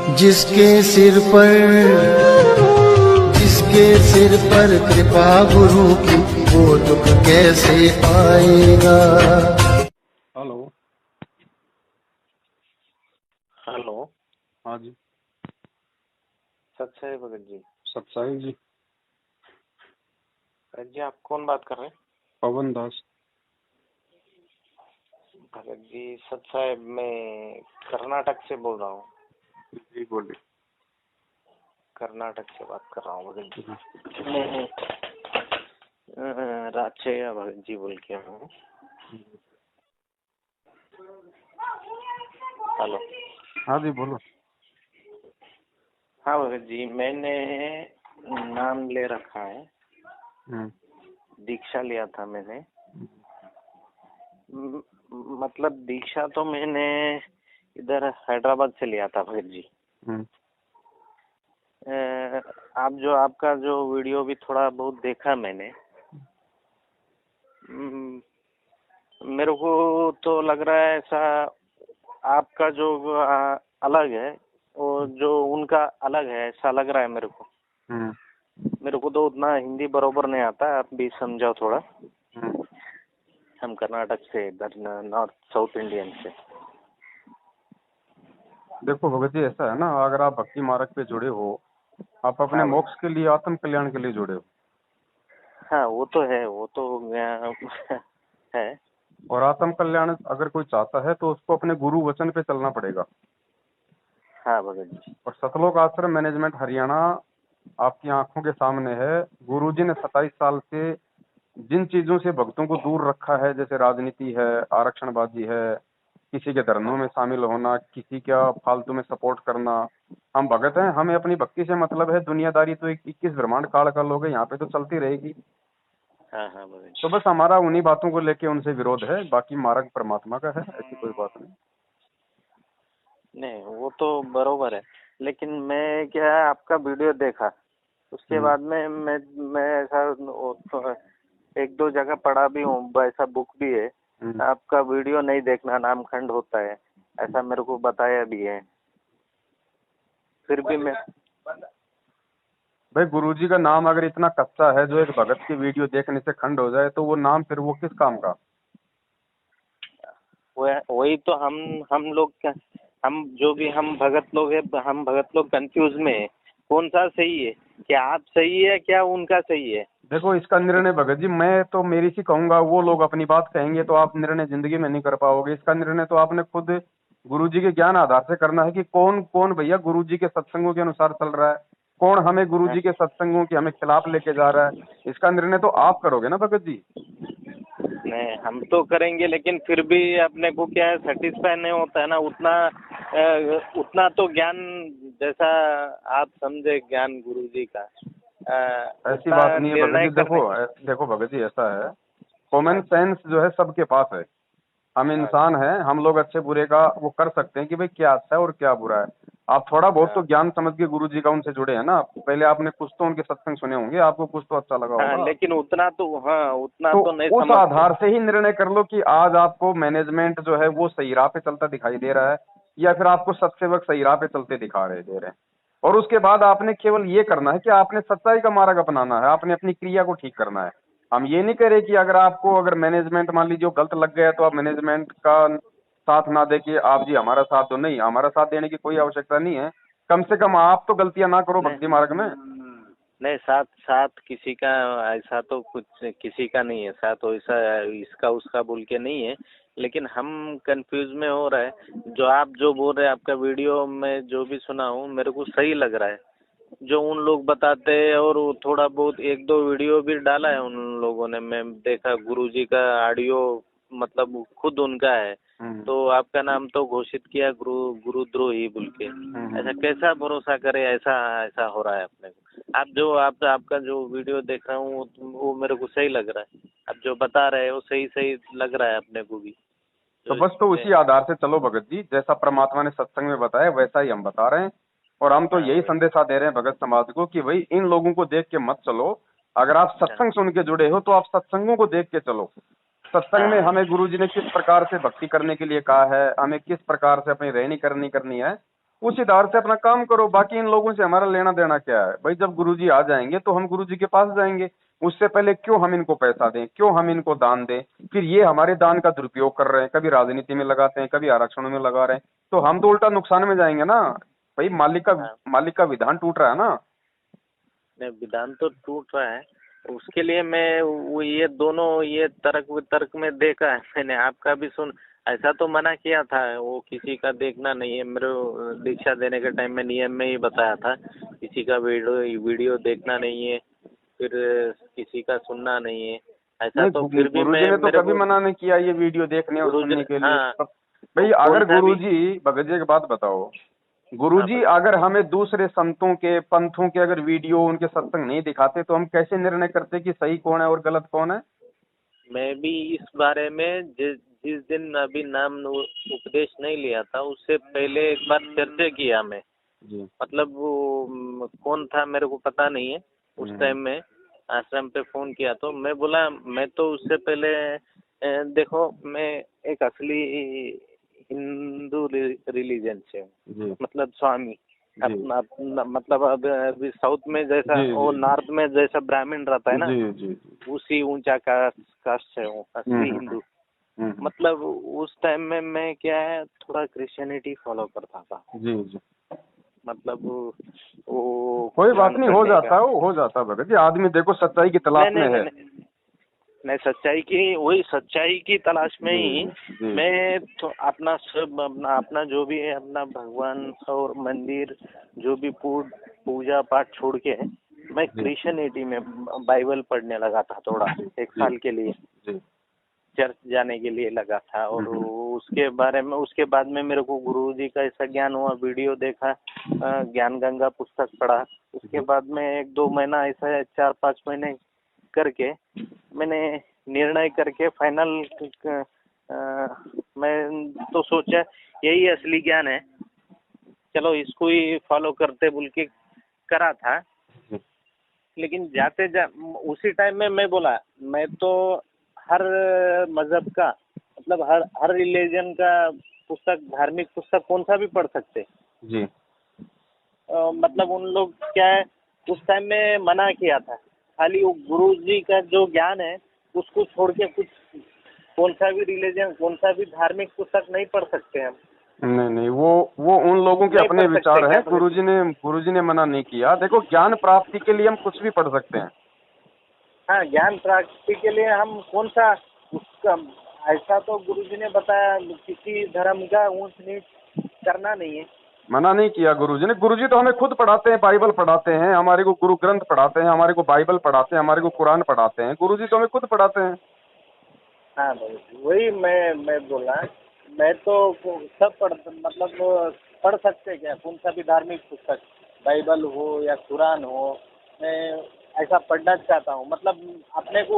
जिसके सिर पर कृपा गुरु की, वो दुख कैसे आएगा। हेलो। हेलो। हाँ जी। सत्साई भगत जी। सत्साई जी। भगत जी आप कौन बात कर रहे हैं? पवन दास। भगत जी सत्साई मैं कर्नाटक से बोल रहा हूँ। जी बोलिए। कर्नाटक से बात कर रहा हूँ भगत जी। मैं राजचैया भगत जी बोल के हूँ। हेलो। हाँ जी बोलो। हाँ भगत जी मैंने नाम ले रखा है, दीक्षा लिया था मैंने। मतलब दीक्षा तो मैंने इधर हैदराबाद से लिया था भगत जी। आपका जो वीडियो भी थोड़ा बहुत देखा मैंने। मेरे को तो लग रहा है ऐसा आपका जो अलग है और जो उनका अलग है, ऐसा लग रहा है मेरे को। मेरे को तो उतना हिंदी बरोबर नहीं आता, आप भी समझाओ थोड़ा। हम कर्नाटक से, इधर नॉर्थ साउथ इंडियन से। देखो भगत जी ऐसा है ना, अगर आप भक्ति मार्ग पे जुड़े हो, आप अपने हाँ मोक्ष के लिए, आत्म कल्याण के लिए जुड़े हो। हाँ वो तो है, वो तो है। और आत्म कल्याण अगर कोई चाहता है तो उसको अपने गुरु वचन पे चलना पड़ेगा। हाँ भगत जी। और सतलोक आश्रम मैनेजमेंट हरियाणा आपकी आंखों के सामने है। गुरुजी ने 27 साल से जिन चीजों से भक्तों को दूर रखा है, जैसे राजनीति है, आरक्षणबाजी है, किसी के धर्मों में शामिल होना, किसी का फालतू में सपोर्ट करना। हम भगत हैं, हमें अपनी भक्ति से मतलब है। दुनियादारी तो 21 ब्रह्मांड काल का लोग है, यहाँ पे तो चलती रहेगी। हाँ हाँ भगत तो जी। बस हमारा उन्हीं बातों को लेके उनसे विरोध है, बाकी मार्ग परमात्मा का है, ऐसी कोई बात नहीं। नहीं वो तो बरोबर है, लेकिन मैं क्या है, आपका वीडियो देखा उसके बाद में मैं ऐसा एक दो जगह पढ़ा भी हूँ, ऐसा बुक भी है, आपका वीडियो नहीं देखना नामखंड होता है, ऐसा मेरे को बताया भी है। फिर भी मैं भाई गुरुजी का नाम अगर इतना कच्चा है, जो एक भगत की वीडियो देखने से खंड हो जाए, तो वो नाम फिर वो किस काम का। वही तो हम लोग हम जो भी हम भगत लोग हैं, हम भगत लोग कंफ्यूज में है, कौन सा सही है, क्या आप सही है क्या उनका सही है। देखो इसका निर्णय भगत जी, मैं तो मेरी सी कहूंगा, वो लोग अपनी बात कहेंगे तो आप निर्णय जिंदगी में नहीं कर पाओगे। इसका निर्णय तो आपने खुद गुरुजी के ज्ञान आधार से करना है कि कौन कौन भैया गुरुजी के सत्संगों के अनुसार चल रहा है, कौन हमें गुरुजी के सत्संगों के हमें खिलाफ लेके जा रहा है। इसका निर्णय तो आप करोगे ना भगत जी। नहीं हम तो करेंगे, लेकिन फिर भी अपने को क्या है, सेटिस्फाई नहीं होता है ना उतना तो ज्ञान जैसा आप समझे ज्ञान गुरुजी का ऐसी उतना बात नहीं है भगत निर्णय जी। देखो भगत जी ऐसा है, कॉमन सेंस जो है सबके पास है। हम इंसान हैं, हम लोग अच्छे बुरे का वो कर सकते हैं कि भाई क्या अच्छा है और क्या बुरा है। आप थोड़ा बहुत तो ज्ञान समझ के गुरुजी का उनसे जुड़े हैं ना, पहले आपने कुछ तो उनके सत्संग सुने होंगे, आपको कुछ तो अच्छा लगा होगा। लेकिन उतना तो तो नहीं उस समझ। आधार से ही निर्णय कर लो कि आज आपको मैनेजमेंट जो है वो सही राह पे चलता दिखाई दे रहा है, या फिर आपको सत्सेवक सही राह पे चलते दिखा रहे दे रहे हैं। और उसके बाद आपने केवल ये करना है कि आपने सच्चाई का मार्ग अपनाना है, आपने अपनी क्रिया को ठीक करना है। हम ये नहीं कह रहे कि अगर मैनेजमेंट मान लीजिए गलत लग गया तो आप मैनेजमेंट का साथ ना दे के आप जी हमारा साथ दो, नहीं, हमारा साथ देने की कोई आवश्यकता नहीं है। कम से कम आप तो गलतियां ना करो भक्ति मार्ग में। नहीं साथ किसी का ऐसा तो कुछ किसी का नहीं है, साथ वैसा इसका उसका बोल के नहीं है, लेकिन हम कंफ्यूज में हो रहा है। जो आप जो बोल रहे हैं, आपका वीडियो में जो भी सुना हूँ मेरे को सही लग रहा है, जो उन लोग बताते हैं। और वो थोड़ा बहुत एक दो वीडियो भी डाला है उन लोगों ने, मैं देखा गुरुजी का ऑडियो, मतलब खुद उनका है, तो आपका नाम तो घोषित किया गुरुद्रोही बोल के। ऐसा कैसा भरोसा करे, ऐसा हो रहा है अपने को। आपका जो वीडियो देख रहा हूँ वो मेरे को सही लग रहा है, आप जो बता रहे हो सही लग रहा है अपने को भी। तो बस तो उसी आधार से चलो भगत जी, जैसा परमात्मा ने सत्संग में बताया वैसा ही हम बता रहे हैं। और हम तो यही संदेशा दे रहे हैं भगत समाज को कि भाई इन लोगों को देख के मत चलो। अगर आप सत्संग सुन के जुड़े हो तो आप सत्संगों को देख के चलो। सत्संग में हमें गुरुजी ने किस प्रकार से भक्ति करने के लिए कहा है, हमें किस प्रकार से अपनी रहनी करनी है, उस आधार से अपना काम करो। बाकी इन लोगों से हमारा लेना देना क्या है भाई? जब गुरुजी आ जाएंगे तो हम गुरुजी के पास जाएंगे। उससे पहले क्यों हम इनको पैसा दें, क्यों हम इनको दान दें? फिर ये हमारे दान का दुरुपयोग कर रहे हैं, कभी राजनीति में लगाते हैं, कभी आरक्षणों में लगा रहे हैं, तो हम तो उल्टा नुकसान में जाएंगे ना भाई। हाँ, मालिक का विधान टूट रहा है ना। नहीं विधान तो टूट रहा है, उसके लिए मैं वो ये दोनों ये तर्क वितर्क में देखा है मैंने, आपका भी सुन। ऐसा तो मना किया था, वो किसी का देखना नहीं है, मेरे दीक्षा देने के टाइम में नियम में ही बताया था किसी का वीडियो देखना नहीं है, फिर किसी का सुनना नहीं है। ऐसा नहीं, तो फिर भी गुरुजी मैं ने तो मेरे कभी को मना नहीं किया ये वीडियो देखने और गुरुजी सुनने के लिए। हाँ, भाई कौन अगर सा भी गुरुजी, भगत जी एक बात बताओ, गुरुजी हाँ, अगर हमें दूसरे संतों के पंथों के अगर वीडियो उनके सत्संग नहीं दिखाते तो हम कैसे निर्णय करते कि सही कौन है और गलत कौन है? मैं भी इस बारे में जिस दिन अभी नाम उपदेश नहीं लिया था उससे पहले एक बार चर्चा किया मैं, जी। मतलब वो कौन था मेरे को पता नहीं है उस टाइम में, आश्रम पे फोन किया तो मैं बोला मैं तो उससे पहले देखो मैं एक असली हिंदू रिलीजन से हूँ, जी मतलब स्वामी जी अपना अपना मतलब अभी साउथ में जैसा जी और जी नॉर्थ में जैसा ब्राह्मण रहता है ना, जी जी जी। उसी ऊंचा कास्ट से हूँ, असली हिंदू। हम्म। मतलब उस टाइम में मैं क्या है थोड़ा क्रिश्चियनिटी फॉलो करता था, जी जी। मतलब वो कोई बात कुरान नहीं, हो पढ़ने का। जाता है, वो हो जाता है भगत जी। आदमी देखो सच्चाई की तलाश नहीं में नहीं है। नहीं नहीं सच्चाई की, वही सच्चाई की तलाश में ही जी मैं तो अपना सब अपना जो भी है अपना भगवान और मंदिर जो भी पूजा पाठ छोड़ के मैं जी क्रिश्चियनिटी में बाइबल पढ़ने लगा था थोड़ा, एक जी साल के लिए जी। चर्च जाने के लिए लगा था। और उसके बारे में उसके बाद में मेरे को गुरुजी का ऐसा ज्ञान हुआ, वीडियो देखा, ज्ञान गंगा पुस्तक पढ़ा। उसके बाद में 1-2 महीना ऐसा 4-5 महीने करके मैंने निर्णय करके फाइनल मैं तो सोचा यही असली ज्ञान है, चलो इसको ही फॉलो करते बोल के करा था। लेकिन उसी टाइम में मैं बोला मैं तो हर मजहब का मतलब हर रिलीजन का पुस्तक, धार्मिक पुस्तक कौन सा भी पढ़ सकते। जी मतलब उन लोग क्या है उस टाइम में मना किया था, खाली वो गुरु जी का जो ज्ञान है उसको छोड़ के कुछ कौन सा भी रिलीजन कौन सा भी धार्मिक पुस्तक नहीं पढ़ सकते हम। नहीं नहीं, वो उन लोगों के नहीं अपने पढ़ सकते विचार क्या हैं। गुरुजी ने मना नहीं किया। देखो ज्ञान प्राप्ति के लिए हम कुछ भी पढ़ सकते हैं। हाँ, ज्ञान प्राप्ति के लिए हम कौन सा उसका ऐसा तो गुरुजी ने बताया किसी धर्म का ऊंच नीच करना नहीं है। मना नहीं किया गुरुजी ने। गुरुजी तो हमें खुद पढ़ाते हैं, बाइबल पढ़ाते हैं, हमारे को गुरु ग्रंथ पढ़ाते हैं, हमारे को बाइबल पढ़ाते हैं, हमारे को कुरान पढ़ाते हैं। गुरुजी तो हमें खुद पढ़ाते हैं। हाँ भाई, वही मैं बोला, मैं तो सब मतलब पढ़ सकते क्या कौन सा भी धार्मिक पुस्तक, बाइबल हो या कुरान हो, मैं ऐसा पढ़ना चाहता हूँ। मतलब अपने को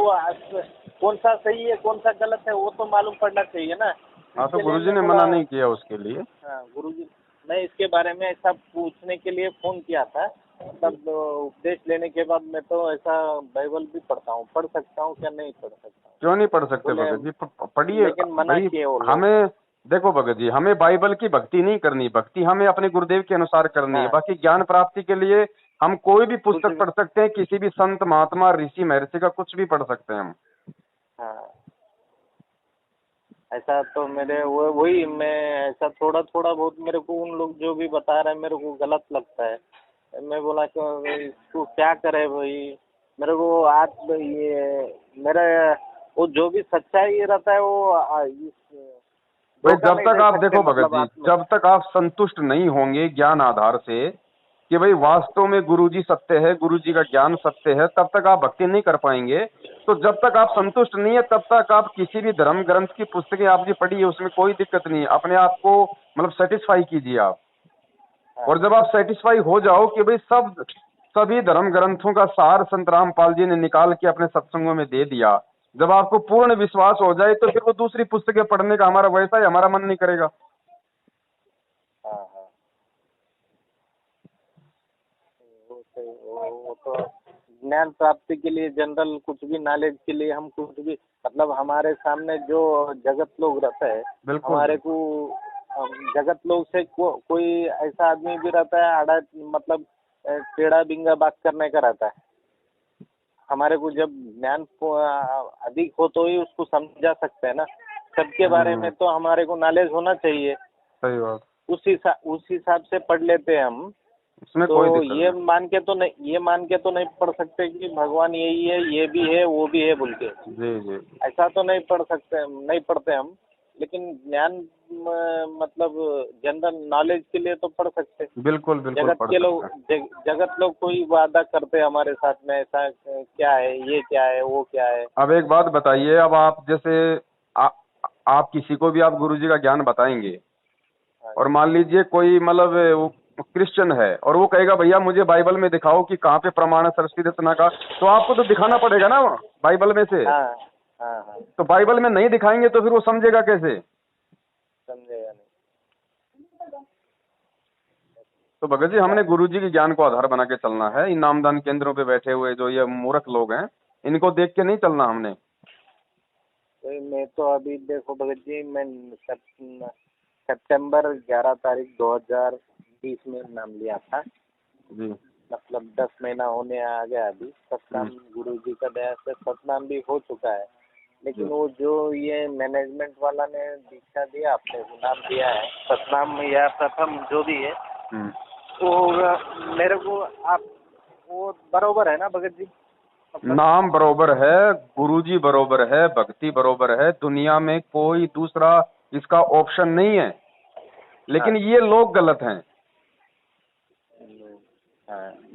कौन सा सही है कौन सा गलत है वो तो मालूम पड़ना चाहिए ना। हाँ, तो इसके लिए गुरुजी मैं ने बोला मना नहीं किया उसके लिए। हाँ गुरुजी, मैं इसके बारे में ऐसा पूछने के लिए फ़ोन किया था। मतलब उपदेश लेने के बाद मैं तो ऐसा बाइबल भी पढ़ता हूँ, पढ़ सकता हूँ क्या नहीं पढ़ सकता हूँ? क्यों नहीं पढ़ सकते बोले भगत जी? पढ़िए लेकिन मना भाई। किए वो लोग। हमें देखो भगत जी, हमें बाइबल की भक्ति नहीं करनी, भक्ति हमें अपने गुरुदेव के अनुसार करनी है। हाँ, बाकी ज्ञान प्राप्ति के लिए हम कोई भी कुछ पुस्तक भी पढ़ सकते हैं, किसी भी संत महात्मा ऋषि महर्षि का कुछ भी पढ़ सकते हैं हम। हाँ, ऐसा तो मेरे वही मैं ऐसा थोड़ा थोड़ा बहुत मेरे को उन लोग जो भी बता रहे हैं मेरे को गलत लगता है। मैं बोला कि इसको क्या करे भाई, मेरे को आज ये मेरा वो जो भी सच्चाई रहता है वो भाई धोखा जब नहीं तक दे आप सकते, देखो भगत मतलब जी, आत्मा। जब तक आप संतुष्ट नहीं होंगे ज्ञान आधार से कि भाई वास्तव में गुरुजी सत्य है, गुरुजी का ज्ञान सत्य है, तब तक आप भक्ति नहीं कर पाएंगे। तो जब तक आप संतुष्ट नहीं है तब तक आप किसी भी धर्म ग्रंथ की पुस्तकें आपने पढ़ी है उसमें कोई दिक्कत नहीं है। अपने आप को मतलब सेटिस्फाई कीजिए आप। और जब आप सेटिस्फाई हो जाओ कि भाई सभी धर्म ग्रंथों का सार संत रामपाल जी ने निकाल के अपने सत्संगों में दे दिया, जब आपको पूर्ण विश्वास हो जाए तो फिर वो दूसरी पुस्तकें पढ़ने का हमारा वैसा ही हमारा मन नहीं करेगा। हाँ हाँ, वो तो ज्ञान प्राप्ति के लिए जनरल कुछ भी नॉलेज के लिए हम कुछ भी मतलब हमारे सामने जो जगत लोग रहता है बिल्कुल। हमारे को जगत लोग से कोई ऐसा आदमी भी रहता है आड़ा मतलब टेढ़ा बिंगा बात करने का रहता है। हमारे को जब ज्ञान अधिक हो तो ही उसको समझा सकते हैं ना। सबके बारे में तो हमारे को नॉलेज होना चाहिए। सही बात। उस हिसाब से पढ़ लेते हैं हम। इसमें तो कोई दिक्कत ये नहीं। मान के तो नहीं पढ़ सकते कि भगवान यही है, ये भी है, वो भी है बोल के। जी जी। ऐसा तो नहीं पढ़ सकते, नहीं पढ़ते हम। लेकिन ज्ञान मतलब जनरल नॉलेज के लिए तो पढ़ सकते हैं। बिल्कुल बिल्कुल जगत पढ़ के लोग सकते हैं। जगत लोग कोई वादा करते हैं हमारे साथ में, ऐसा क्या है, ये क्या है, वो क्या है। अब एक बात बताइए, अब आप जैसे आप किसी को भी आप गुरुजी का ज्ञान बताएंगे, और मान लीजिए कोई मतलब वो क्रिश्चियन है और वो कहेगा भैया मुझे बाइबल में दिखाओ कि कहाँ पे प्रमाण है सरस्वती रचना का, तो आपको तो दिखाना पड़ेगा ना बाइबल में से। हाँ हाँ हाँ। तो बाइबल में नहीं दिखाएंगे तो फिर वो समझेगा कैसे? समझेगा नहीं। तो भगत जी हमने गुरुजी के ज्ञान को आधार बना के चलना है। इन नामदान केंद्रों पे बैठे हुए जो ये मूर्ख लोग हैं, इनको देख के नहीं चलना हमने। तो मैं तो अभी देखो भगत जी, मैं सितंबर 11 तारीख 2020 में नाम लिया था। जी। मतलब 10 महीना होने आ गया अभी। सतनाम गुरुजी का दया से सतनाम भी हो चुका है। लेकिन वो जो ये मैनेजमेंट वाला ने दीक्षा दिया, आपने नाम दिया है सतनाम या प्रथम जो भी है, वो मेरे को आप वो बरोबर है ना भगत जी? नाम बरोबर है, गुरुजी बरोबर है, भक्ति बरोबर है, दुनिया में कोई दूसरा इसका ऑप्शन नहीं है। लेकिन ये लोग गलत हैं।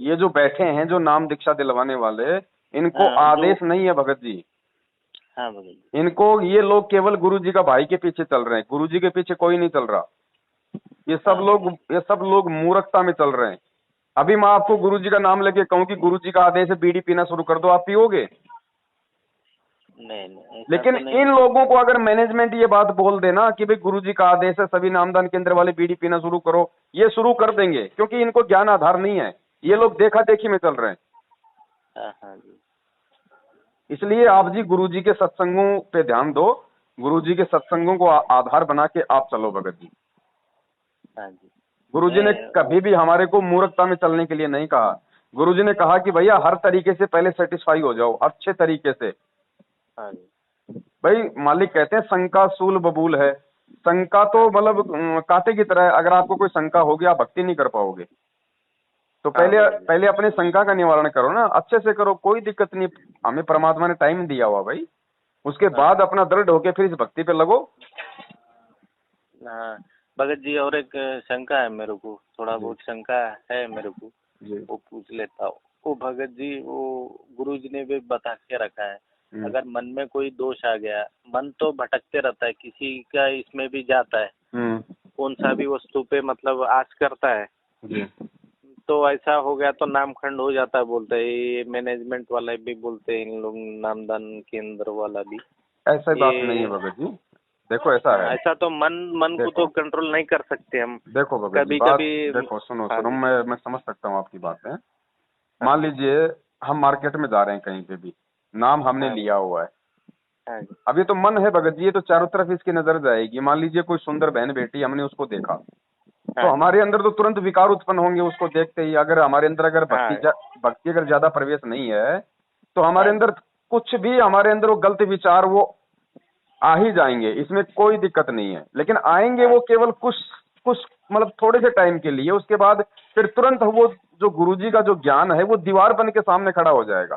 ये जो बैठे हैं, जो नाम दीक्षा दिलवाने वाले, इनको आदेश नहीं है भगत जी। हाँ भगत जी। इनको ये लोग केवल गुरुजी का भाई के पीछे चल रहे हैं, गुरुजी के पीछे कोई नहीं चल रहा। ये सब लोग मूर्खता में चल रहे हैं। अभी मैं आपको गुरुजी का नाम लेके कहूँ कि गुरुजी का आदेश है बीड़ी पीना शुरू कर दो, आप पियोगे? नहीं। लेकिन इन लोगों को अगर मैनेजमेंट ये बात बोल देना कि भाई गुरुजी का आदेश है सभी नामदान केंद्र वाले बीड़ी पीना शुरू करो, ये शुरू कर देंगे, क्योंकि इनको ज्ञान आधार नहीं है। ये लोग देखा देखी में चल रहे हैं। हाँ जी। इसलिए आप जी गुरुजी के सत्संगों पे ध्यान दो, गुरुजी के सत्संगों को आधार बना के आप चलो भगत जी। हाँ जी। गुरुजी ने कभी भी हमारे को मूर्खता में चलने के लिए नहीं कहा। गुरुजी ने कहा कि भैया हर तरीके से पहले सेटिस्फाई हो जाओ, अच्छे तरीके से। हाँ जी। भाई मालिक कहते हैं शंका सूल बबूल है। शंका तो मतलब कांटे की तरह है। अगर आपको कोई शंका होगी आप भक्ति नहीं कर पाओगे। तो पहले अपने शंका का निवारण करो ना, अच्छे से करो, कोई दिक्कत नहीं। हमें परमात्मा ने टाइम दिया हुआ भाई, उसके बाद अपना दृढ़ होके फिर इस भक्ति पे लगो। हाँ भगत जी, और एक शंका है मेरे को, थोड़ा बहुत शंका है मेरे को, वो पूछ लेता हूँ। वो भगत जी, वो गुरु जी ने भी बता के रखा है, अगर मन में कोई दोष आ गया, मन तो भटकते रहता है, किसी का इसमें भी जाता है, कौन सा भी वस्तु पे मतलब आस करता है, तो ऐसा हो गया तो नामखंड हो जाता है बोलते हैं। ये मैनेजमेंट वाला भी बोलते हैं, इन लोग नामदान केंद्र वाला भी। ऐसा बात नहीं है भगत जी। देखो ऐसा है, ऐसा तो मन को तो कंट्रोल नहीं कर सकते हम। देखो भगत जी, कभी देखो सुनो मैं समझ सकता हूँ आपकी बातें। मान लीजिए हम मार्केट में जा रहे हैं, कहीं पे भी नाम हमने लिया हुआ है, अब ये तो मन है भगत जी, ये तो चारों तरफ इसकी नजर जाएगी। मान लीजिए कोई सुंदर बहन बेटी हमने उसको देखा, तो हमारे अंदर तो तुरंत विकार उत्पन्न होंगे उसको देखते ही। अगर हमारे अंदर अगर भक्ति अगर ज्यादा प्रवेश नहीं है तो हमारे अंदर कुछ भी, हमारे अंदर वो गलत विचार वो आ ही जाएंगे, इसमें कोई दिक्कत नहीं है। लेकिन आएंगे वो केवल कुछ मतलब थोड़े से टाइम के लिए, उसके बाद फिर तुरंत वो जो गुरुजी का जो ज्ञान है वो दीवार बन के सामने खड़ा हो जाएगा।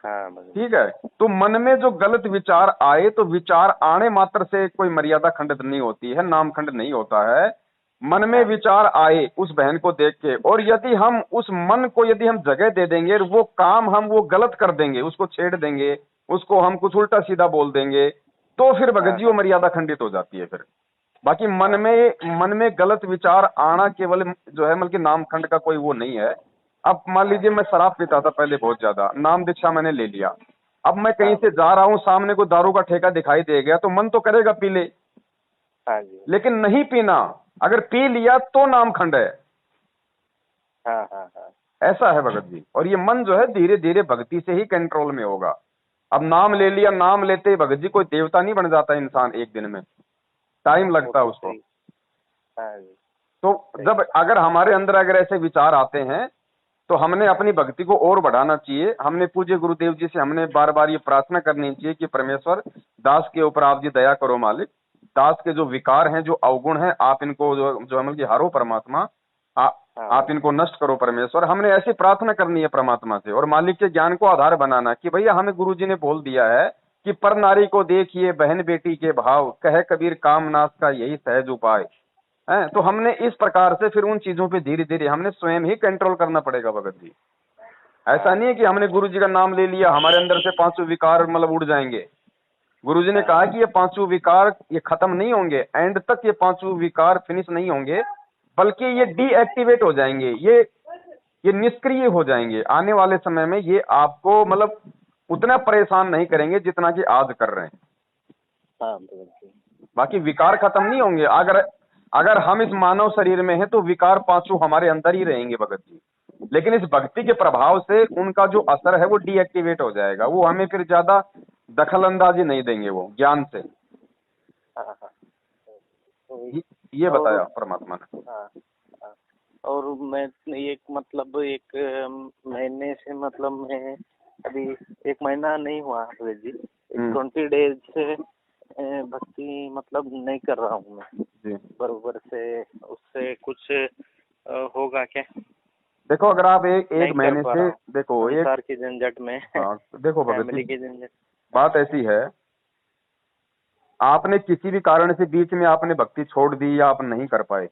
ठीक है, तो मन में जो गलत विचार आए, तो विचार आने मात्र से कोई मर्यादा खंडित नहीं होती है, नाम खंड नहीं होता है। मन में विचार आए उस बहन को देख के, और यदि हम उस मन को यदि हम जगह दे देंगे, वो काम हम वो गलत कर देंगे, उसको छेड़ देंगे, उसको हम कुछ उल्टा सीधा बोल देंगे, तो फिर भगत जी वो मर्यादा खंडित हो जाती है फिर। बाकी मन में गलत विचार आना केवल जो है मतलब नाम खंड का कोई वो नहीं है। अब मान लीजिए मैं शराब पीता था पहले बहुत ज्यादा, नाम दीक्षा मैंने ले लिया, अब मैं कहीं से जा रहा हूँ, सामने को दारू का ठेका दिखाई दे गया, तो मन तो करेगा पी ले, लेकिन नहीं पीना। अगर पी लिया तो नाम खंड है। ऐसा है भगत जी। और ये मन जो है धीरे धीरे भक्ति से ही कंट्रोल में होगा। अब नाम ले लिया, नाम लेते ही भगत जी कोई देवता नहीं बन जाता इंसान एक दिन में, टाइम लगता है उसको। हाँ जी। तो जब अगर हमारे अंदर अगर ऐसे विचार आते हैं तो हमने अपनी भक्ति को और बढ़ाना चाहिए। हमने पूज्य गुरुदेव जी से हमने बार बार ये प्रार्थना करनी चाहिए कि परमेश्वर दास के ऊपर आप जी दया करो मालिक। दास के जो विकार हैं, जो अवगुण हैं, आप इनको जो अमल की हारो परमात्मा, आप इनको नष्ट करो परमेश्वर। हमने ऐसी प्रार्थना करनी है परमात्मा से और मालिक के ज्ञान को आधार बनाना कि भैया हमें गुरु जी ने बोल दिया है कि पर नारी को देखिए बहन बेटी के भाव, कहे कबीर काम नाश का यही सहज उपाय है। तो हमने इस प्रकार से फिर उन चीजों पे धीरे धीरे हमने स्वयं ही कंट्रोल करना पड़ेगा भगत जी। ऐसा नहीं है कि हमने गुरु जी का नाम ले लिया हमारे अंदर से पांचों विकार मतलब उड़ जाएंगे। गुरु जी ने कहा कि ये पांचों विकार ये खत्म नहीं होंगे, एंड तक ये पांचों विकार फिनिश नहीं होंगे, बल्कि ये डीएक्टिवेट हो जाएंगे, ये निष्क्रिय हो जाएंगे। आने वाले समय में ये आपको मतलब उतना परेशान नहीं करेंगे जितना कि आज कर रहे हैं। हाँ, बाकी विकार खत्म नहीं होंगे। अगर हम इस मानव शरीर में हैं तो विकार पांचों हमारे अंदर ही रहेंगे भगत जी, लेकिन इस भक्ति के प्रभाव से उनका जो असर है वो डीएक्टिवेट हो जाएगा। वो हमें फिर ज्यादा दखल अंदाजी नहीं देंगे वो ज्ञान से। हाँ, हाँ। ये बताया परमात्मा ने। हाँ, हाँ। और मैं एक मतलब एक महीने से मतलब मैं अभी 1 महीना नहीं हुआ भगत जी, 20 डेज से भक्ति मतलब नहीं कर रहा हूँ मैं जी। बरोबर से। उससे कुछ होगा क्या? देखो अगर आप एक महीने से देखो संसार की झंझट में, देखो भगत फैमिली जी की झंझट, बात ऐसी है, आपने किसी भी कारण से बीच में आपने भक्ति छोड़ दी या आप नहीं कर पाए,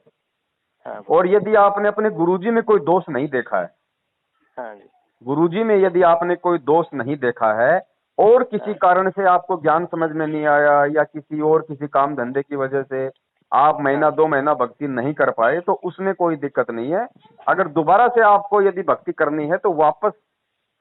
हाँ, और यदि आपने अपने गुरुजी में कोई दोष नहीं देखा है, हाँ जी, गुरुजी में यदि आपने कोई दोष नहीं देखा है और किसी कारण से आपको ज्ञान समझ में नहीं आया या किसी और किसी काम धंधे की वजह से आप महीना 2 महीना भक्ति नहीं कर पाए, तो उसमें कोई दिक्कत नहीं है। अगर दोबारा से आपको यदि भक्ति करनी है तो वापस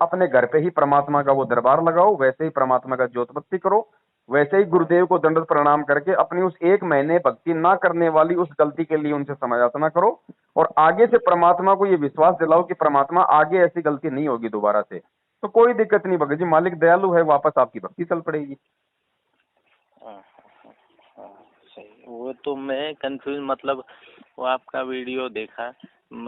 अपने घर पे ही परमात्मा का वो दरबार लगाओ, वैसे ही परमात्मा का ज्योत बत्ती करो, वैसे ही गुरुदेव को दंडवत प्रणाम करके अपनी उस 1 महीने भक्ति ना करने वाली उस गलती के लिए उनसे समायाचना करो और आगे से परमात्मा को ये विश्वास दिलाओ कि परमात्मा आगे ऐसी गलती नहीं होगी दोबारा से। तो कोई दिक्कत नहीं भगत जी, मालिक दयालु है, वापस आपकी भक्ति चल पड़ेगी। हाँ, सही। वो तो मैं कंफ्यूज मतलब वो आपका वीडियो देखा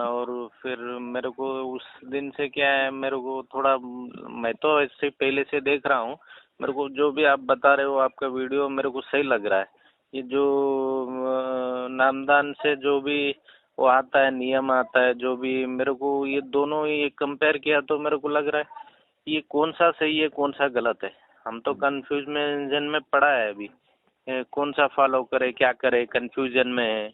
और फिर मेरे को उस दिन से क्या है, मेरे को थोड़ा, मैं तो इससे पहले से देख रहा हूँ, मेरे को जो भी आप बता रहे हो आपका वीडियो मेरे को सही लग रहा है। ये जो नामदान से जो भी वो आता है, नियम आता है, जो भी मेरे को ये दोनों ही कंपेयर किया तो मेरे को लग रहा है ये कौन सा सही है कौन सा गलत है। हम तो कंफ्यूजन में पड़ा है अभी, कौन सा फॉलो करे, क्या करे, कंफ्यूजन में है,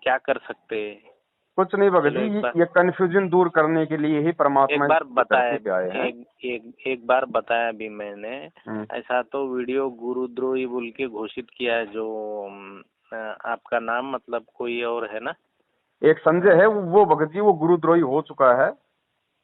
क्या कर सकते हैं। कुछ नहीं भगत जी, ये कंफ्यूजन दूर करने के लिए ही परमात्मा एक बार बताया, एक बार बताया भी मैंने, ऐसा तो वीडियो गुरुद्रोही बोल के घोषित किया है, जो आपका नाम मतलब कोई और है ना, एक संजय है वो भगत जी, वो गुरुद्रोही हो चुका है,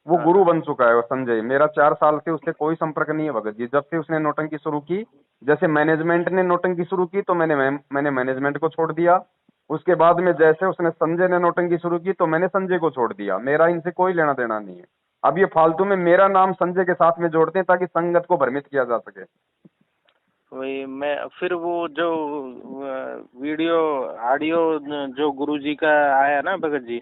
वो गुरु बन चुका है वो संजय। मेरा 4 साल से उससे कोई संपर्क नहीं है भगत जी। जब से उसने नौटंकी शुरू की, जैसे मैनेजमेंट ने नौटंकी शुरू की तो मैंने मैनेजमेंट को छोड़ दिया। उसके बाद में जैसे उसने संजय ने नौटंकी शुरू की तो मैंने संजय को छोड़ दिया। मेरा इनसे कोई लेना देना नहीं है। अब ये फालतू में मेरा नाम संजय के साथ में जोड़ते हैं ताकि संगत को भ्रमित किया जा सके। वही मैं फिर वो जो वीडियो ऑडियो जो गुरुजी का आया ना भगत जी,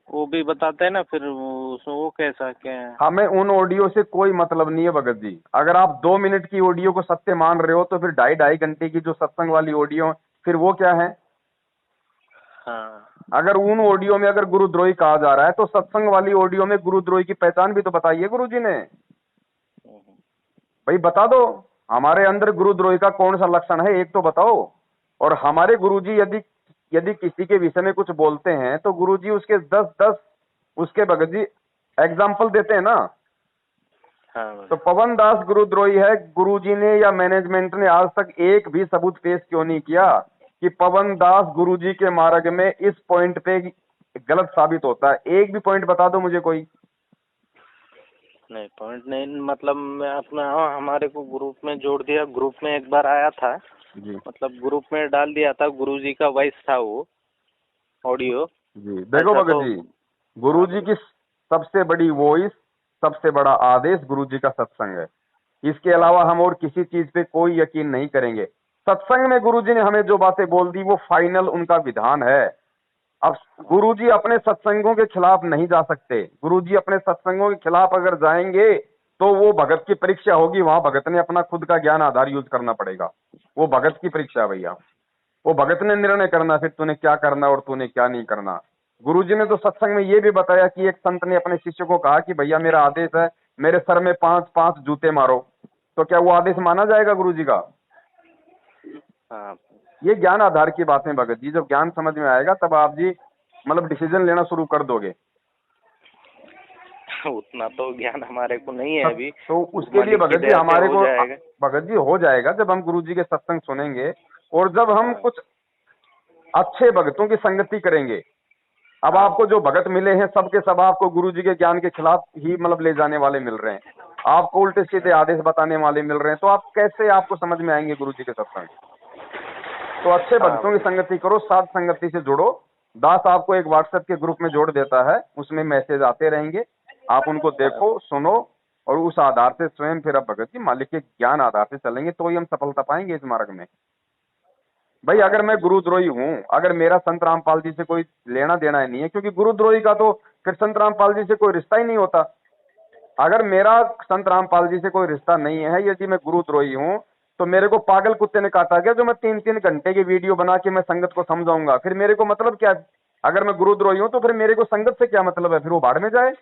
वो भी बताते हैं ना, फिर वो कैसा क्या है? हमें उन ऑडियो से कोई मतलब नहीं है भगत जी। अगर आप 2 मिनट की ऑडियो को सत्य मान रहे हो तो फिर 2.5 घंटे की जो सत्संग वाली ऑडियो फिर वो क्या है? हाँ। अगर उन ऑडियो में अगर गुरुद्रोही कहा जा रहा है तो सत्संग वाली ऑडियो में गुरुद्रोही की पहचान भी तो बताइए गुरुजी ने। भाई बता दो हमारे अंदर गुरुद्रोही का कौन सा लक्षण है, एक तो बताओ। और हमारे गुरुजी यदि किसी के विषय में कुछ बोलते हैं तो गुरुजी उसके 10 उसके भगत जी एग्जाम्पल देते हैं ना। हाँ। तो पवन दास गुरुद्रोही है, गुरुजी ने या मैनेजमेंट ने आज तक एक भी सबूत पेश क्यों नहीं किया कि पवन दास गुरुजी के मार्ग में इस पॉइंट पे गलत साबित होता है? एक भी पॉइंट बता दो मुझे कोई। नहीं पॉइंट नहीं, मतलब मैं अपना हमारे को ग्रुप में जोड़ दिया, ग्रुप में एक बार आया था जी, मतलब ग्रुप में डाल दिया था, गुरुजी का वॉइस था वो ऑडियो जी। देखो भगत जी, गुरुजी की सबसे बड़ी वॉइस, सबसे बड़ा आदेश गुरुजी का सत्संग है। इसके अलावा हम और किसी चीज पे कोई यकीन नहीं करेंगे। सत्संग में गुरुजी ने हमें जो बातें बोल दी वो फाइनल उनका विधान है। अब गुरुजी अपने सत्संगों के खिलाफ नहीं जा सकते। गुरुजी अपने सत्संगों के खिलाफ अगर जाएंगे तो वो भगत की परीक्षा होगी, वहां भगत ने अपना खुद का ज्ञान आधार यूज करना पड़ेगा। वो भगत की परीक्षा है भैया, वो भगत ने निर्णय करना फिर तूने क्या करना और तूने क्या नहीं करना। गुरुजी ने तो सत्संग में ये भी बताया कि एक संत ने अपने शिष्य को कहा कि भैया मेरा आदेश है मेरे सर में 5-5 जूते मारो, तो क्या वो आदेश माना जाएगा गुरुजी का? हाँ। ये ज्ञान आधार की बातें भगत जी, जब ज्ञान समझ में आएगा तब आप जी मतलब डिसीजन लेना शुरू कर दोगे। उतना तो ज्ञान हमारे को नहीं है अभी, तो उसके लिए भगत जी हमारे को जाएगा। भगत जी हो जाएगा जब हम गुरुजी के सत्संग सुनेंगे और जब हम कुछ अच्छे भगतों की संगति करेंगे। अब आपको जो भगत मिले हैं सबके सब आपको गुरुजी के ज्ञान के खिलाफ ही मतलब ले जाने वाले मिल रहे हैं, आपको उल्टे सीधे आदेश बताने वाले मिल रहे हैं, तो आप कैसे आपको समझ में आएंगे गुरुजी के सत्संग? तो अच्छे भक्तों की संगति करो, साध संगति से जुड़ो। दास आपको एक व्हाट्सएप के ग्रुप में जोड़ देता है, उसमें मैसेज आते रहेंगे, आप उनको देखो सुनो और उस आधार से स्वयं फिर अब भगत जी मालिक के ज्ञान आधार से चलेंगे तो ही हम सफलता पाएंगे इस मार्ग में। भाई अगर मैं गुरुद्रोही हूँ, अगर मेरा संत रामपाल जी से कोई लेना देना नहीं है, क्योंकि गुरुद्रोही का तो फिर संत रामपाल जी से कोई रिश्ता ही नहीं होता। अगर मेरा संत रामपाल जी से कोई रिश्ता नहीं है, यदि मैं गुरुद्रोही हूँ तो मेरे को पागल कुत्ते ने काटा गया जो मैं 3-3 घंटे की वीडियो बना के मैं संगत को समझाऊंगा, फिर मेरे को मतलब क्या? अगर मैं गुरुद्रोही हूँ तो फिर मेरे को संगत से क्या मतलब है? फिर वो भाड़ में जाए।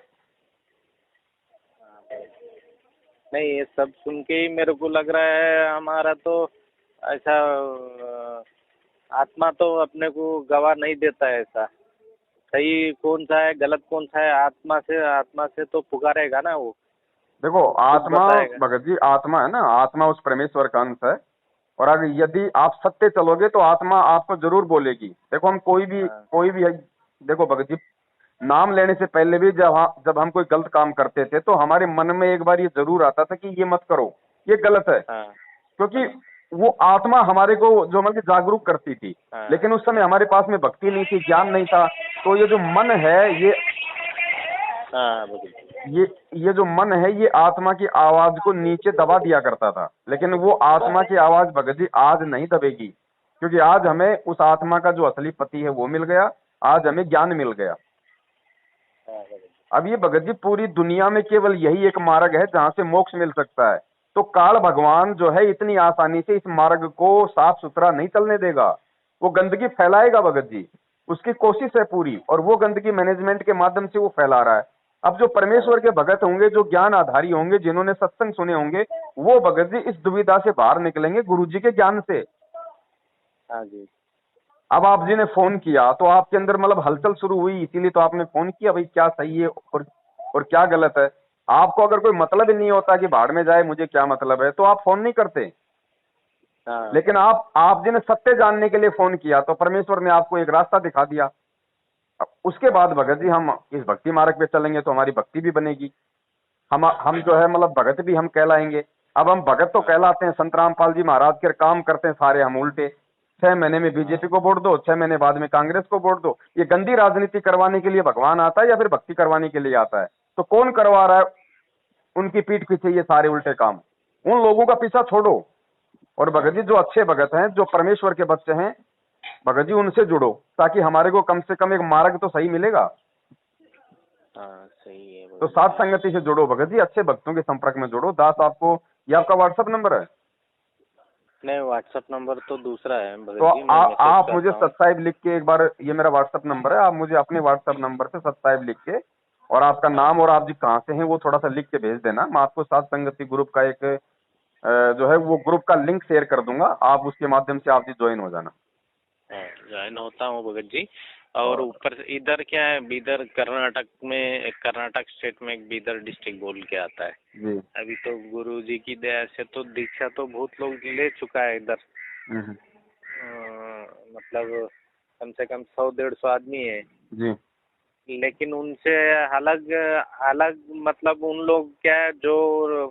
नहीं, ये सब सुन के ही मेरे को लग रहा है हमारा तो ऐसा आत्मा तो अपने को गवाह नहीं देता है। ऐसा सही कौन सा है गलत कौन सा है, आत्मा से तो पुकारेगा ना वो। देखो आत्मा बताएगा। भगत जी, आत्मा है ना, आत्मा उस परमेश्वर का अंश है और अगर यदि आप सत्य चलोगे तो आत्मा आपको जरूर बोलेगी। देखो हम कोई भी है, देखो भगत जी नाम लेने से पहले भी जब हम कोई गलत काम करते थे तो हमारे मन में एक बार ये जरूर आता था कि ये मत करो, ये गलत है। क्योंकि वो आत्मा हमारे को जो मतलब जागरूक करती थी, लेकिन उस समय हमारे पास में भक्ति नहीं थी, ज्ञान नहीं था। तो ये जो मन है ये जो मन है ये आत्मा की आवाज को नीचे दबा दिया करता था, लेकिन वो आत्मा की आवाज भगत जी आज नहीं दबेगी, क्योंकि आज हमें उस आत्मा का जो असली पति है वो मिल गया, आज हमें ज्ञान मिल गया। अब ये भगत जी पूरी दुनिया में केवल यही एक मार्ग है जहां से मोक्ष मिल सकता है। तो काल भगवान जो है इतनी आसानी से इस मार्ग को साफ सुथरा नहीं चलने देगा, वो गंदगी फैलाएगा भगत जी, उसकी कोशिश है पूरी, और वो गंदगी मैनेजमेंट के माध्यम से वो फैला रहा है। अब जो परमेश्वर के भगत होंगे, जो ज्ञान आधारी होंगे, जिन्होंने सत्संग सुने होंगे, वो भगत जी इस दुविधा से बाहर निकलेंगे गुरुजी के ज्ञान से। हाँ जी। अब आप जी ने फोन किया तो आपके अंदर मतलब हलचल शुरू हुई, इसीलिए तो आपने फोन किया भाई क्या सही है और क्या गलत है। आपको अगर कोई मतलब ही नहीं होता कि भाड़ में जाए मुझे क्या मतलब है तो आप फोन नहीं करते। लेकिन आप जी ने सत्य जानने के लिए फोन किया तो परमेश्वर ने आपको एक रास्ता दिखा दिया। उसके बाद भगत जी हम इस भक्ति मार्ग पे चलेंगे तो हमारी भक्ति भी बनेगी, हम जो है मतलब भगत भी हम कहलाएंगे। अब हम भगत तो कहलाते हैं, संत रामपाल जी महाराज के काम करते हैं सारे हम उल्टे। 6 महीने में बीजेपी को वोट दो, 6 महीने बाद में कांग्रेस को वोट दो। ये गंदी राजनीति करवाने के लिए भगवान आता है या फिर भक्ति करवाने के लिए आता है? तो कौन करवा रहा है उनकी पीठ पीछे ये सारे उल्टे काम? उन लोगों का पीछा छोड़ो और भगत जी जो अच्छे भगत हैं, जो परमेश्वर के बच्चे हैं, भगत जी उनसे जुड़ो ताकि हमारे को कम से कम एक मार्ग तो सही मिलेगा। सही है। तो साथ संगति से जुड़ो भगत जी, अच्छे भक्तों के संपर्क में जुड़ो। दास आपको, ये आपका व्हाट्सएप नंबर है? नहीं, व्हाट्सएप नंबर तो दूसरा है भगत तो जी। आप मुझे सब्सक्राइब लिख के एक बार, ये मेरा व्हाट्सएप नंबर है, आप मुझे अपने व्हाट्सएप नंबर से सब्सक्राइब लिख के और आपका नाम और आप जी कहाँ से हैं वो थोड़ा सा लिख के भेज देना। मैं आपको साथ संगति ग्रुप का एक जो है वो ग्रुप का लिंक शेयर कर दूंगा, आप उसके माध्यम से आप जी ज्वाइन हो जाना। ज्वाइन होता हूँ भगत जी। और ऊपर से इधर क्या है, बीदर कर्नाटक स्टेट में एक बीदर डिस्ट्रिक्ट बोल के आता है जी। अभी तो गुरु जी की दया से तो दीक्षा तो बहुत लोग ले चुका है इधर। मतलब कम से कम 100-150 आदमी है जी। लेकिन उनसे अलग मतलब उन लोग क्या है, जो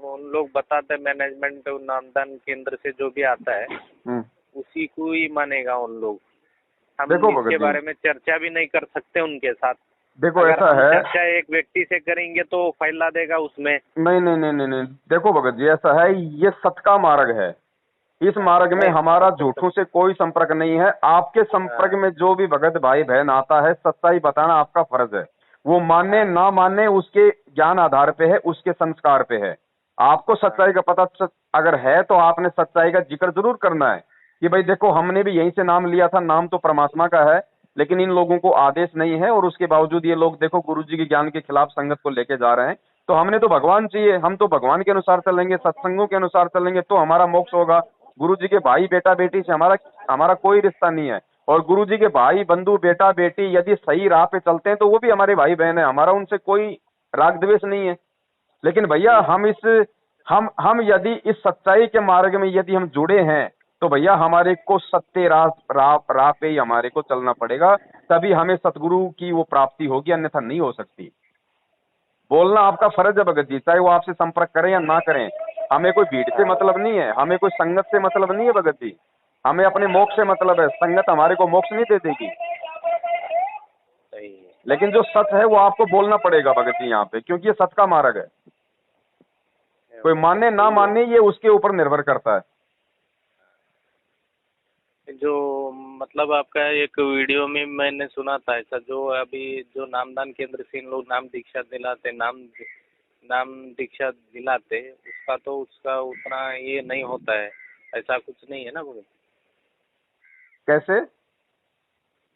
उन लोग बताते हैं मैनेजमेंट नामदान केंद्र से जो भी आता है उसी को ही मानेगा उन लोग। हम इसके बारे में चर्चा भी नहीं कर सकते उनके साथ। देखो ऐसा है, चर्चा एक व्यक्ति से करेंगे तो फैला देगा उसमें। नहीं, देखो भगत जी ऐसा है, ये सत का मार्ग है, इस मार्ग में नहीं, हमारा झूठों से कोई संपर्क नहीं है। आपके संपर्क में जो भी भगत भाई बहन आता है, सच्चाई बताना आपका फर्ज है। वो माने ना माने उसके ज्ञान आधार पे है, उसके संस्कार पे है। आपको सच्चाई का पता अगर है तो आपने सच्चाई का जिक्र जरूर करना है कि भाई देखो हमने भी यहीं से नाम लिया था, नाम तो परमात्मा का है, लेकिन इन लोगों को आदेश नहीं है और उसके बावजूद ये लोग देखो गुरु जी के ज्ञान के खिलाफ संगत को लेके जा रहे हैं। तो हमने तो भगवान चाहिए, हम तो भगवान के अनुसार चलेंगे, सत्संगों के अनुसार चलेंगे तो हमारा मोक्ष होगा। गुरु जी के भाई बेटा बेटी से हमारा हमारा कोई रिश्ता नहीं है। और गुरु जी के भाई बंधु बेटा बेटी यदि सही राह पे चलते हैं तो वो भी हमारे भाई बहन है, हमारा उनसे कोई राग द्वेष नहीं है। लेकिन भैया हम यदि इस सच्चाई के मार्ग में यदि हम जुड़े हैं तो भैया हमारे को सत्य राह पे ही हमारे को चलना पड़ेगा, तभी हमें सतगुरु की वो प्राप्ति होगी, अन्यथा नहीं हो सकती। बोलना आपका फर्ज है भगत जी, चाहे वो आपसे संपर्क करें या ना करें। हमें कोई भीड़ से मतलब नहीं है, हमें कोई संगत से मतलब नहीं है भगत जी, हमें अपने मोक्ष से मतलब है। संगत हमारे को मोक्ष नहीं दे देगी, सही है। लेकिन जो सच है वो आपको बोलना पड़ेगा भगत जी यहाँ पे, क्योंकि ये सच का मार्ग है। कोई माने ना माने ये उसके ऊपर निर्भर करता है। जो मतलब आपका एक वीडियो में मैंने सुना था ऐसा, जो अभी जो नामदान केंद्र से इन लोग नाम दीक्षा दिलाते, नाम दीक्षा दिलाते, उसका उतना ये नहीं होता है, ऐसा कुछ नहीं है ना भगत? कैसे?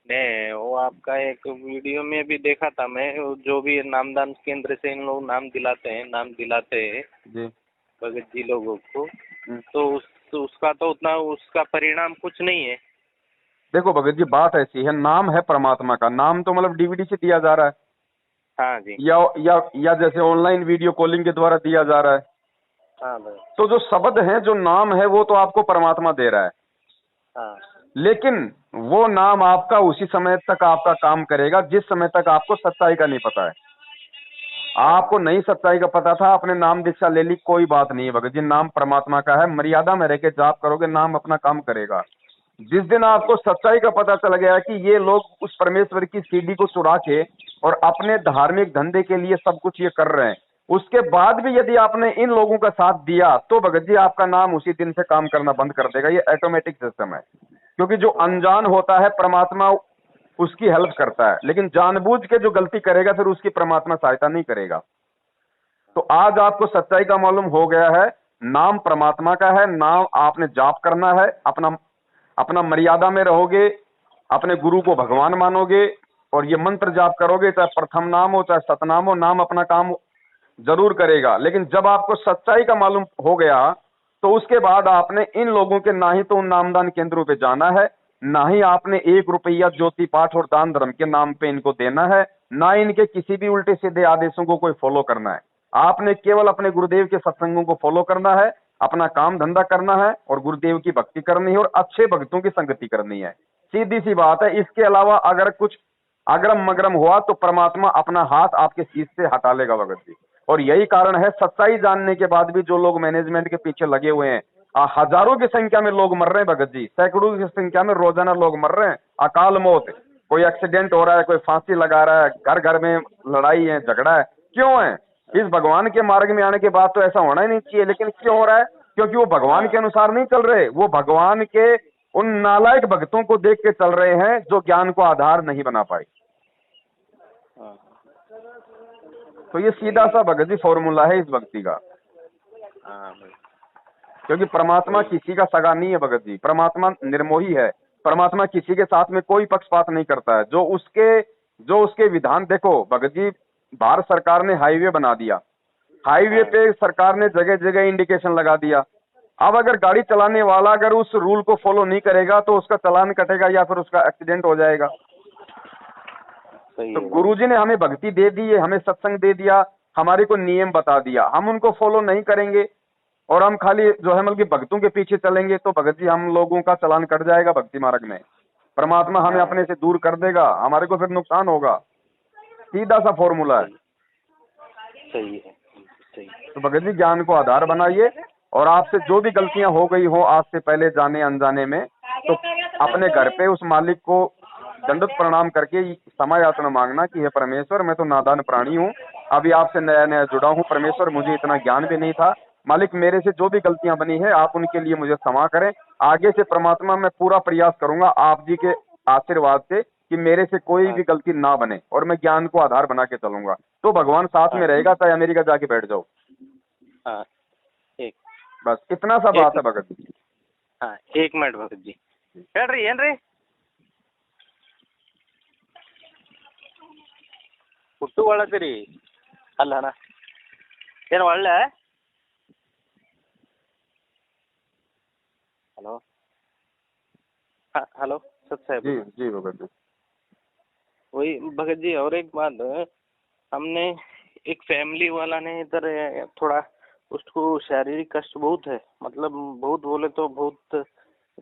नहीं, वो आपका एक वीडियो में भी देखा था मैं, जो भी नामदान केंद्र से इन लोग नाम दिलाते हैं जी भगत जी लोगों को, तो उसका तो उतना उसका परिणाम कुछ नहीं है। देखो भगत जी, बात ऐसी है, नाम है परमात्मा का, नाम तो मतलब डीवीडी से दिया जा रहा है, हाँ जी। या जैसे ऑनलाइन वीडियो कॉलिंग के द्वारा दिया जा रहा है। हाँ भाई। तो जो शब्द है, जो नाम है, वो तो आपको परमात्मा दे रहा है। हाँ। लेकिन वो नाम आपका उसी समय तक आपका काम करेगा जिस समय तक आपको सच्चाई का नहीं पता है। आपको नहीं सच्चाई का पता था, आपने नाम दीक्षा ले ली, कोई बात नहीं है भगत जी, नाम परमात्मा का है, मर्यादा में रह के जाप करोगे, नाम अपना काम करेगा। जिस दिन आपको सच्चाई का पता चल गया कि ये लोग उस परमेश्वर की सीढ़ी को चुरा के और अपने धार्मिक धंधे के लिए सब कुछ ये कर रहे हैं, उसके बाद भी यदि आपने इन लोगों का साथ दिया तो भगत जी आपका नाम उसी दिन से काम करना बंद कर देगा। ये ऑटोमेटिक सिस्टम है, क्योंकि जो अनजान होता है परमात्मा उसकी हेल्प करता है, लेकिन जानबूझ के जो गलती करेगा फिर उसकी परमात्मा सहायता नहीं करेगा। तो आज आपको सच्चाई का मालूम हो गया है, नाम परमात्मा का है, नाम आपने जाप करना है, अपना मर्यादा में रहोगे, अपने गुरु को भगवान मानोगे और ये मंत्र जाप करोगे, चाहे प्रथम नाम हो चाहे सतनाम हो, नाम अपना काम जरूर करेगा। लेकिन जब आपको सच्चाई का मालूम हो गया तो उसके बाद आपने इन लोगों के ना ही तो उन नामदान केंद्रों पे जाना है, ना ही आपने 1 रुपया ज्योति पाठ और दान धर्म के नाम पे इनको देना है, ना इनके किसी भी उल्टे सीधे आदेशों को कोई फॉलो करना है। आपने केवल अपने गुरुदेव के सत्संगों को फॉलो करना है, अपना काम धंधा करना है और गुरुदेव की भक्ति करनी है और अच्छे भक्तों की संगति करनी है। सीधी सी बात है। इसके अलावा अगर कुछ अगरम मगरम हुआ तो परमात्मा अपना हाथ आपके शीश से हटा लेगा भगत जी। और यही कारण है, सच्चाई जानने के बाद भी जो लोग मैनेजमेंट के पीछे लगे हुए हैं, हजारों की संख्या में लोग मर रहे हैं भगत जी, सैकड़ों की संख्या में रोजाना लोग मर रहे हैं, अकाल मौत, कोई एक्सीडेंट हो रहा है, कोई फांसी लगा रहा है, घर घर में लड़ाई है, झगड़ा है। क्यों है? इस भगवान के मार्ग में आने के बाद तो ऐसा होना ही नहीं चाहिए, लेकिन क्यों हो रहा है? क्योंकि वो भगवान के अनुसार नहीं चल रहे, वो भगवान के उन नालायक भक्तों को देख के चल रहे हैं जो ज्ञान को आधार नहीं बना पाए। तो ये सीधा सा भगत जी फॉर्मूला है इस भक्ति का। क्योंकि परमात्मा किसी का सगा नहीं है भगत जी, परमात्मा निर्मोही है, परमात्मा किसी के साथ में कोई पक्षपात नहीं करता है। जो उसके विधान, देखो भगत जी, भारत सरकार ने हाईवे बना दिया, हाईवे पे सरकार ने जगह जगह इंडिकेशन लगा दिया। अब अगर गाड़ी चलाने वाला अगर उस रूल को फॉलो नहीं करेगा तो उसका चालान कटेगा या फिर उसका एक्सीडेंट हो जाएगा। तो गुरुजी ने हमें भक्ति दे दी है, हमें सत्संग दे दिया, हमारे को नियम बता दिया, हम उनको फॉलो नहीं करेंगे और हम खाली जो है मतलब भक्तों के पीछे चलेंगे तो भगत जी हम लोगों का चालान कट जाएगा भक्ति मार्ग में, परमात्मा हमें अपने से दूर कर देगा, हमारे को फिर नुकसान होगा। सीधा सा फॉर्मूला है। सही है, सही। तो भगत जी ज्ञान को आधार बनाइए और आपसे जो भी गलतियां हो गई हो आज से पहले जाने अनजाने में, तो अपने घर पे उस मालिक को दंडवत प्रणाम करके क्षमा याचना मांगना कि हे परमेश्वर, मैं तो नादान प्राणी हूँ, अभी आपसे नया नया जुड़ा हूँ परमेश्वर, मुझे इतना ज्ञान भी नहीं था, मालिक मेरे से जो भी गलतियां बनी है आप उनके लिए मुझे क्षमा करें। आगे से परमात्मा मैं पूरा प्रयास करूंगा आप जी के आशीर्वाद से कि मेरे से कोई भी गलती ना बने और मैं ज्ञान को आधार बना के चलूंगा। तो भगवान साथ में रहेगा, चाहे अमेरिका जाके बैठ जाओ। हाँ ठीक। बस इतना सा बात है भगत जी। हाँ 1 मिनट भगत जी ಹೇಳ್ರಿ ಏನ್ರಿ ಹುಟ್ಟು ಒಳದಿರಿ ಅಲ್ಲಣ್ಣ ಏನು ಒಳ್ಳೆ हेलो हाँ हेलो सच साहब जी जी भगत जी। वही भगत जी और एक बात हमने एक फैमिली वाला ने इधर थोड़ा उसको शारीरिक कष्ट बहुत है, मतलब बहुत बोले तो बहुत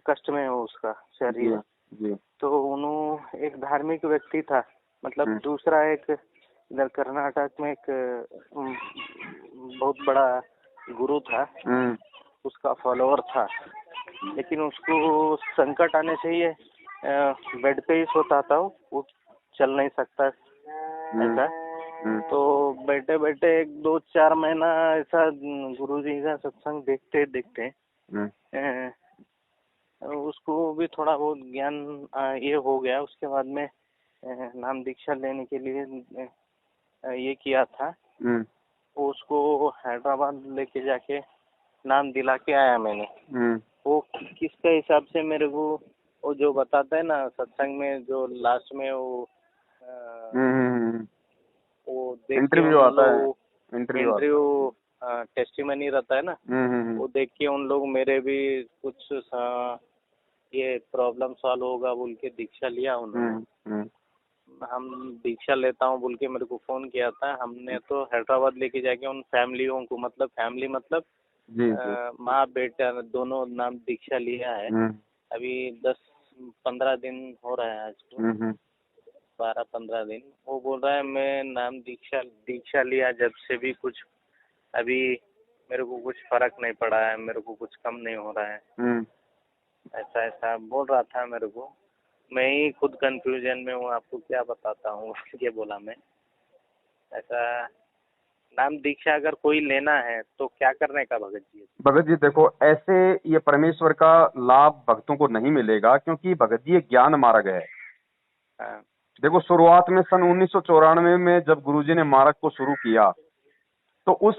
कष्ट में है उसका शरीर। जी तो उन्होंने एक धार्मिक व्यक्ति था, मतलब दूसरा एक इधर कर्नाटक में एक बहुत बड़ा गुरु था, उसका फॉलोअर था, लेकिन उसको संकट आने से ही बेड पे ही सोता था, वो चल नहीं सकता ऐसा। तो बैठे बैठे 1-2-4 महीना ऐसा गुरुजी का सत्संग देखते देखते उसको भी थोड़ा बहुत ज्ञान ये हो गया। उसके बाद में नाम दीक्षा लेने के लिए ये किया था, उसको हैदराबाद लेके जाके नाम दिला के आया मैंने। वो किसके हिसाब से मेरे को वो जो बताता है ना सत्संग में, जो लास्ट में वो इंटरव्यू आता है, इंटरव्यू टेस्टिमनी रहता है ना, वो देख के उन लोग मेरे भी कुछ ये प्रॉब्लम सॉल्व होगा बोल के दीक्षा लिया उन्होंने। हम दीक्षा लेता हूँ बोल के मेरे को फोन किया था। हमने तो हैदराबाद लेके जाके उन फैमिलियों को, मतलब फैमिली मतलब माँ बेटा दोनों नाम दीक्षा लिया है। अभी 10-15 दिन हो रहा है, आज तो 12-15 दिन। वो बोल रहा है मैं नाम दीक्षा लिया जब से भी कुछ अभी मेरे को कुछ फर्क नहीं पड़ा है, मेरे को कुछ कम नहीं हो रहा है, ऐसा ऐसा बोल रहा था मेरे को। मैं ही खुद कंफ्यूजन में हूँ, आपको क्या बताता हूँ ये बोला मैं। ऐसा नाम दीक्षा अगर कोई लेना है तो क्या करने का भगत जी? भगत जी देखो, ऐसे ये परमेश्वर का लाभ भक्तों को नहीं मिलेगा, क्योंकि भगत जी ये ज्ञान मार्ग है। हाँ। देखो शुरुआत में सन 1994 में जब गुरुजी ने मार्ग को शुरू किया तो उस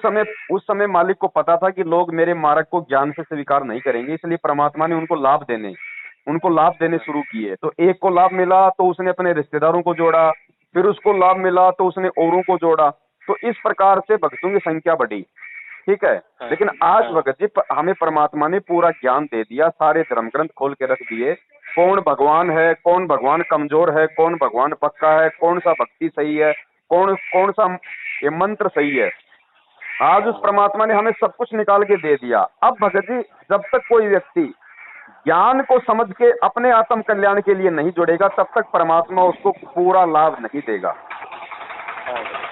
समय मालिक को पता था कि लोग मेरे मार्ग को ज्ञान से स्वीकार नहीं करेंगे, इसलिए परमात्मा ने उनको लाभ देने शुरू किए। तो एक को लाभ मिला तो उसने अपने रिश्तेदारों को जोड़ा, फिर उसको लाभ मिला तो उसने औरों को जोड़ा। तो इस प्रकार से भक्तों की संख्या बढ़ी, ठीक है। लेकिन आज भगत जी हमें परमात्मा ने पूरा ज्ञान दे दिया, सारे धर्म ग्रंथ खोल के रख दिए, कौन भगवान है, कौन भगवान कमजोर है, कौन भगवान पक्का है, कौन सा भक्ति सही है, कौन सा ये मंत्र सही है। आज उस परमात्मा ने हमें सब कुछ निकाल के दे दिया। अब भगत जी जब तक कोई व्यक्ति ज्ञान को समझ के अपने आत्म कल्याण के लिए नहीं जुड़ेगा तब तक परमात्मा उसको पूरा लाभ नहीं देगा।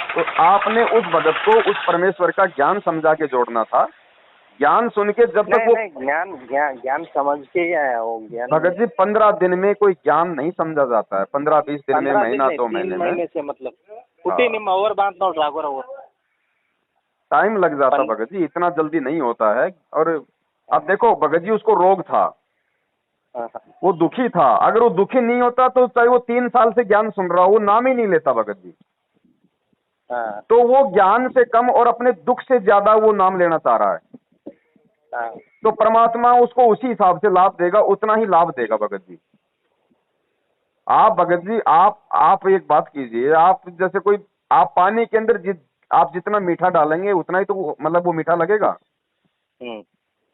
तो आपने उस भगत को उस परमेश्वर का ज्ञान समझा के जोड़ना था। ज्ञान सुन के जब तक वो ज्ञान समझ के ही आया वो ज्ञान। भगत जी 15 दिन में कोई ज्ञान नहीं समझा जाता है, 15-20 दिन में, महीना 2 महीने में से मतलब कुटी निम्मा और बात नोट लागो रहो, टाइम लग जाता भगत जी, इतना जल्दी नहीं होता है। और अब देखो भगत जी उसको रोग था, वो दुखी था। अगर वो दुखी नहीं होता तो चाहे वो 3 साल से ज्ञान सुन रहा हो वो नाम ही नहीं लेता भगत जी। तो वो ज्ञान से कम और अपने दुख से ज्यादा वो नाम लेना चाह रहा है। तो परमात्मा उसको उसी हिसाब से लाभ देगा, उतना ही लाभ देगा भगत जी। आप भगत जी आप एक बात कीजिए, आप जैसे कोई आप पानी के अंदर आप जितना मीठा डालेंगे उतना ही तो मतलब वो मीठा लगेगा।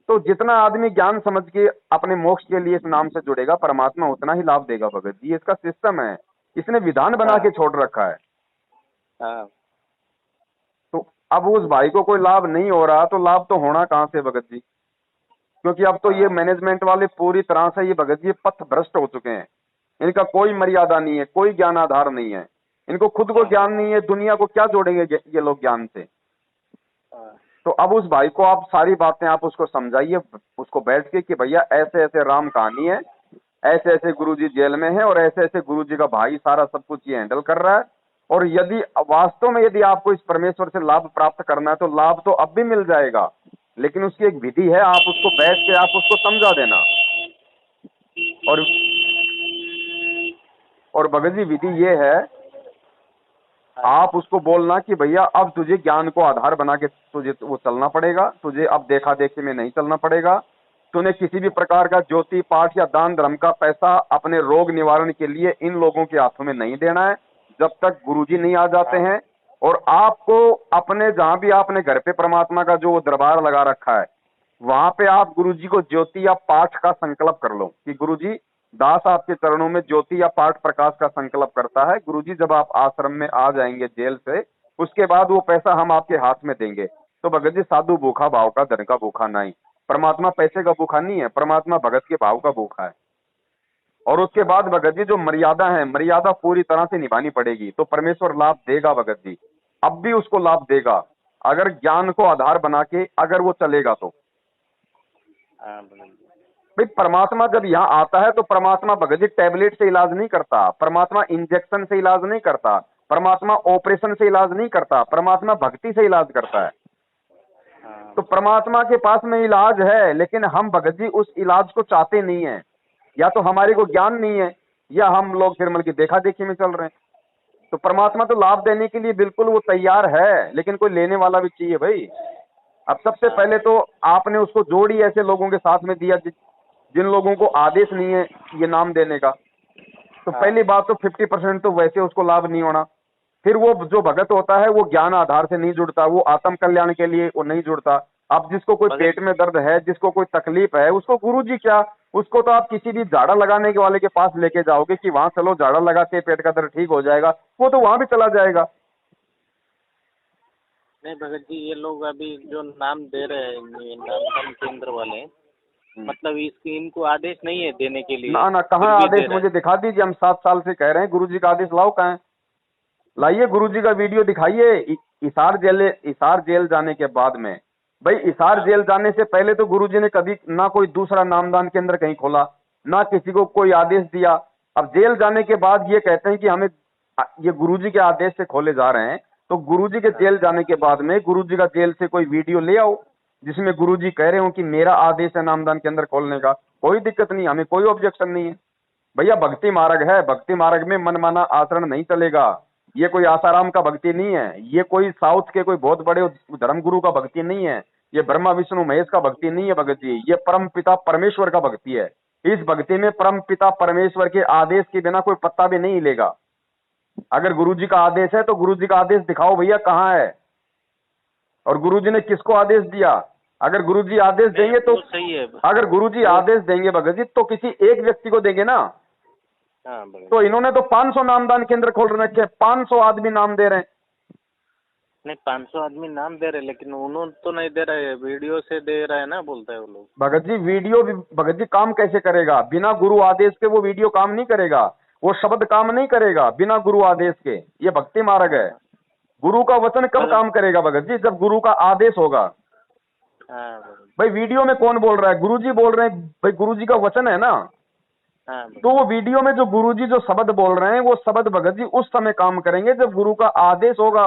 तो जितना आदमी ज्ञान समझ के अपने मोक्ष के लिए इस नाम से जुड़ेगा परमात्मा उतना ही लाभ देगा भगत जी। इसका सिस्टम है, इसने विधान बना के छोड़ रखा है। तो अब उस भाई को कोई लाभ नहीं हो रहा तो लाभ तो होना कहां से भगत जी? क्योंकि अब तो ये मैनेजमेंट वाले पूरी तरह से ये भगत जी पथ भ्रष्ट हो चुके हैं। इनका कोई मर्यादा नहीं है, कोई ज्ञान आधार नहीं है, इनको खुद को ज्ञान नहीं है, दुनिया को क्या जोड़ेंगे ये लोग ज्ञान से। तो अब उस भाई को आप सारी बातें आप उसको समझाइए, उसको बैठ के कि भैया ऐसे ऐसे राम कहानी है, ऐसे ऐसे गुरुजी जेल में है और ऐसे ऐसे गुरुजी का भाई सारा सब कुछ ये हैंडल कर रहा है। और यदि वास्तव में यदि आपको इस परमेश्वर से लाभ प्राप्त करना है तो लाभ तो अब भी मिल जाएगा, लेकिन उसकी एक विधि है, आप उसको बैठ के आप उसको समझा देना। और भगत जी विधि ये है, आप उसको बोलना कि भैया अब तुझे ज्ञान को आधार बना के तुझे वो चलना पड़ेगा, तुझे अब देखा देखी में नहीं चलना पड़ेगा, तूने किसी भी प्रकार का ज्योति पाठ या दान धर्म का पैसा अपने रोग निवारण के लिए इन लोगों के हाथों में नहीं देना है जब तक गुरुजी नहीं आ जाते हैं। और आपको अपने जहां भी आपने घर पे परमात्मा का जो वो दरबार लगा रखा है, वहां पे आप गुरुजी को ज्योति या पाठ का संकल्प कर लो कि गुरुजी दास आपके चरणों में ज्योति या पाठ प्रकाश का संकल्प करता है। गुरुजी जब आप आश्रम में आ जाएंगे जेल से, उसके बाद वो पैसा हम आपके हाथ में देंगे। तो भगत जी साधु भूखा भाव का, धन का भूखा नहीं। परमात्मा पैसे का भूखा नहीं है, परमात्मा भगत के भाव का भूखा है। और उसके बाद भगत जी जो मर्यादा है, मर्यादा पूरी तरह से निभानी पड़ेगी, तो परमेश्वर लाभ देगा भगत जी, अब भी उसको लाभ देगा, अगर ज्ञान को आधार बना के अगर वो चलेगा तो। भाई परमात्मा जब यहाँ आता है तो परमात्मा भगत जी टैबलेट से इलाज नहीं करता, परमात्मा इंजेक्शन से इलाज नहीं करता, परमात्मा ऑपरेशन से इलाज नहीं करता, परमात्मा भक्ति से इलाज करता है। तो परमात्मा के पास में इलाज है, लेकिन हम भगत जी उस इलाज को चाहते नहीं है, या तो हमारे को ज्ञान नहीं है, या हम लोग फिर मतलब देखा देखी में चल रहे हैं। तो परमात्मा तो लाभ देने के लिए बिल्कुल वो तैयार है, लेकिन कोई लेने वाला भी चाहिए भाई। अब सबसे पहले तो आपने उसको जोड़ी ऐसे लोगों के साथ में दिया जिन लोगों को आदेश नहीं है ये नाम देने का। तो पहली बात तो 50% तो वैसे उसको लाभ नहीं होना। फिर वो जो भगत होता है वो ज्ञान आधार से नहीं जुड़ता, वो आत्म कल्याण के लिए वो नहीं जुड़ता। अब जिसको कोई पेट में दर्द है, जिसको कोई तकलीफ है, उसको गुरुजी क्या, उसको तो आप किसी भी झाड़ा लगाने के वाले के पास लेके जाओगे कि वहां चलो झाड़ा लगा के पेट का दर्द ठीक हो जाएगा, वो तो वहां भी चला जाएगा। नहीं भगत जी, ये लोग अभी जो नाम दे रहे हैं, ये नामदान केंद्र वाले, मतलब इनको आदेश नहीं है देने के लिए? ना कहाँ आदेश, मुझे दिखा दीजिए। हम 7 साल से कह रहे हैं गुरुजी का आदेश लाओ, कहाँ है? लाइए गुरुजी का वीडियो दिखाइए। इसार जेल जाने के बाद में, भाई इसार जेल जाने से पहले तो गुरुजी ने कभी ना कोई दूसरा नामदान केंद्र कहीं खोला, ना किसी को कोई आदेश दिया। अब जेल जाने के बाद ये कहते हैं कि हमें ये गुरुजी के आदेश से खोले जा रहे हैं, तो गुरुजी के जेल जाने के बाद में गुरुजी का जेल से कोई वीडियो ले आओ जिसमें गुरुजी कह रहे हो कि मेरा आदेश है नामदान केंद्र खोलने का। कोई दिक्कत नहीं, हमें कोई ऑब्जेक्शन नहीं है भैया। भक्ति मार्ग है, भक्ति मार्ग में मनमाना आचरण नहीं चलेगा। ये कोई आसाराम का भक्ति नहीं है, ये कोई साउथ के कोई बहुत बड़े धर्म गुरु का भक्ति नहीं है, ये ब्रह्मा विष्णु महेश का भक्ति नहीं है भगत जी, ये परम पिता परमेश्वर का भक्ति है। इस भक्ति में परम पिता परमेश्वर के आदेश के बिना कोई पत्ता भी नहीं हिलेगा। अगर गुरुजी का आदेश है तो गुरुजी का आदेश दिखाओ भैया कहाँ है, और गुरुजी ने किसको आदेश दिया। अगर गुरुजी आदेश देंगे तो सही है। अगर गुरुजी आदेश देंगे भगत जी तो किसी एक व्यक्ति को देंगे ना। तो इन्होंने तो 500 नामदान केंद्र खोल रखे, 500 आदमी नाम दे रहे हैं। नहीं 500 आदमी नाम दे रहे, लेकिन उन्होंने तो नहीं दे रहे, वीडियो से दे रहे हैं ना, बोलते हैं वो लोग। भगत जी वीडियो भी भगत जी काम कैसे करेगा, बिना गुरु आदेश के वो वीडियो काम नहीं करेगा, वो शब्द काम नहीं करेगा बिना गुरु आदेश के। ये भक्ति मार्ग है। गुरु का वचन कब काम करेगा भगत जी? जब गुरु का आदेश होगा। भाई वीडियो में कौन बोल रहा है? गुरुजी बोल रहे हैं भाई, गुरुजी का वचन है ना। तो वो वीडियो में जो गुरुजी जो शब्द बोल रहे हैं वो शब्द भगत जी उस समय काम करेंगे जब गुरु का आदेश होगा।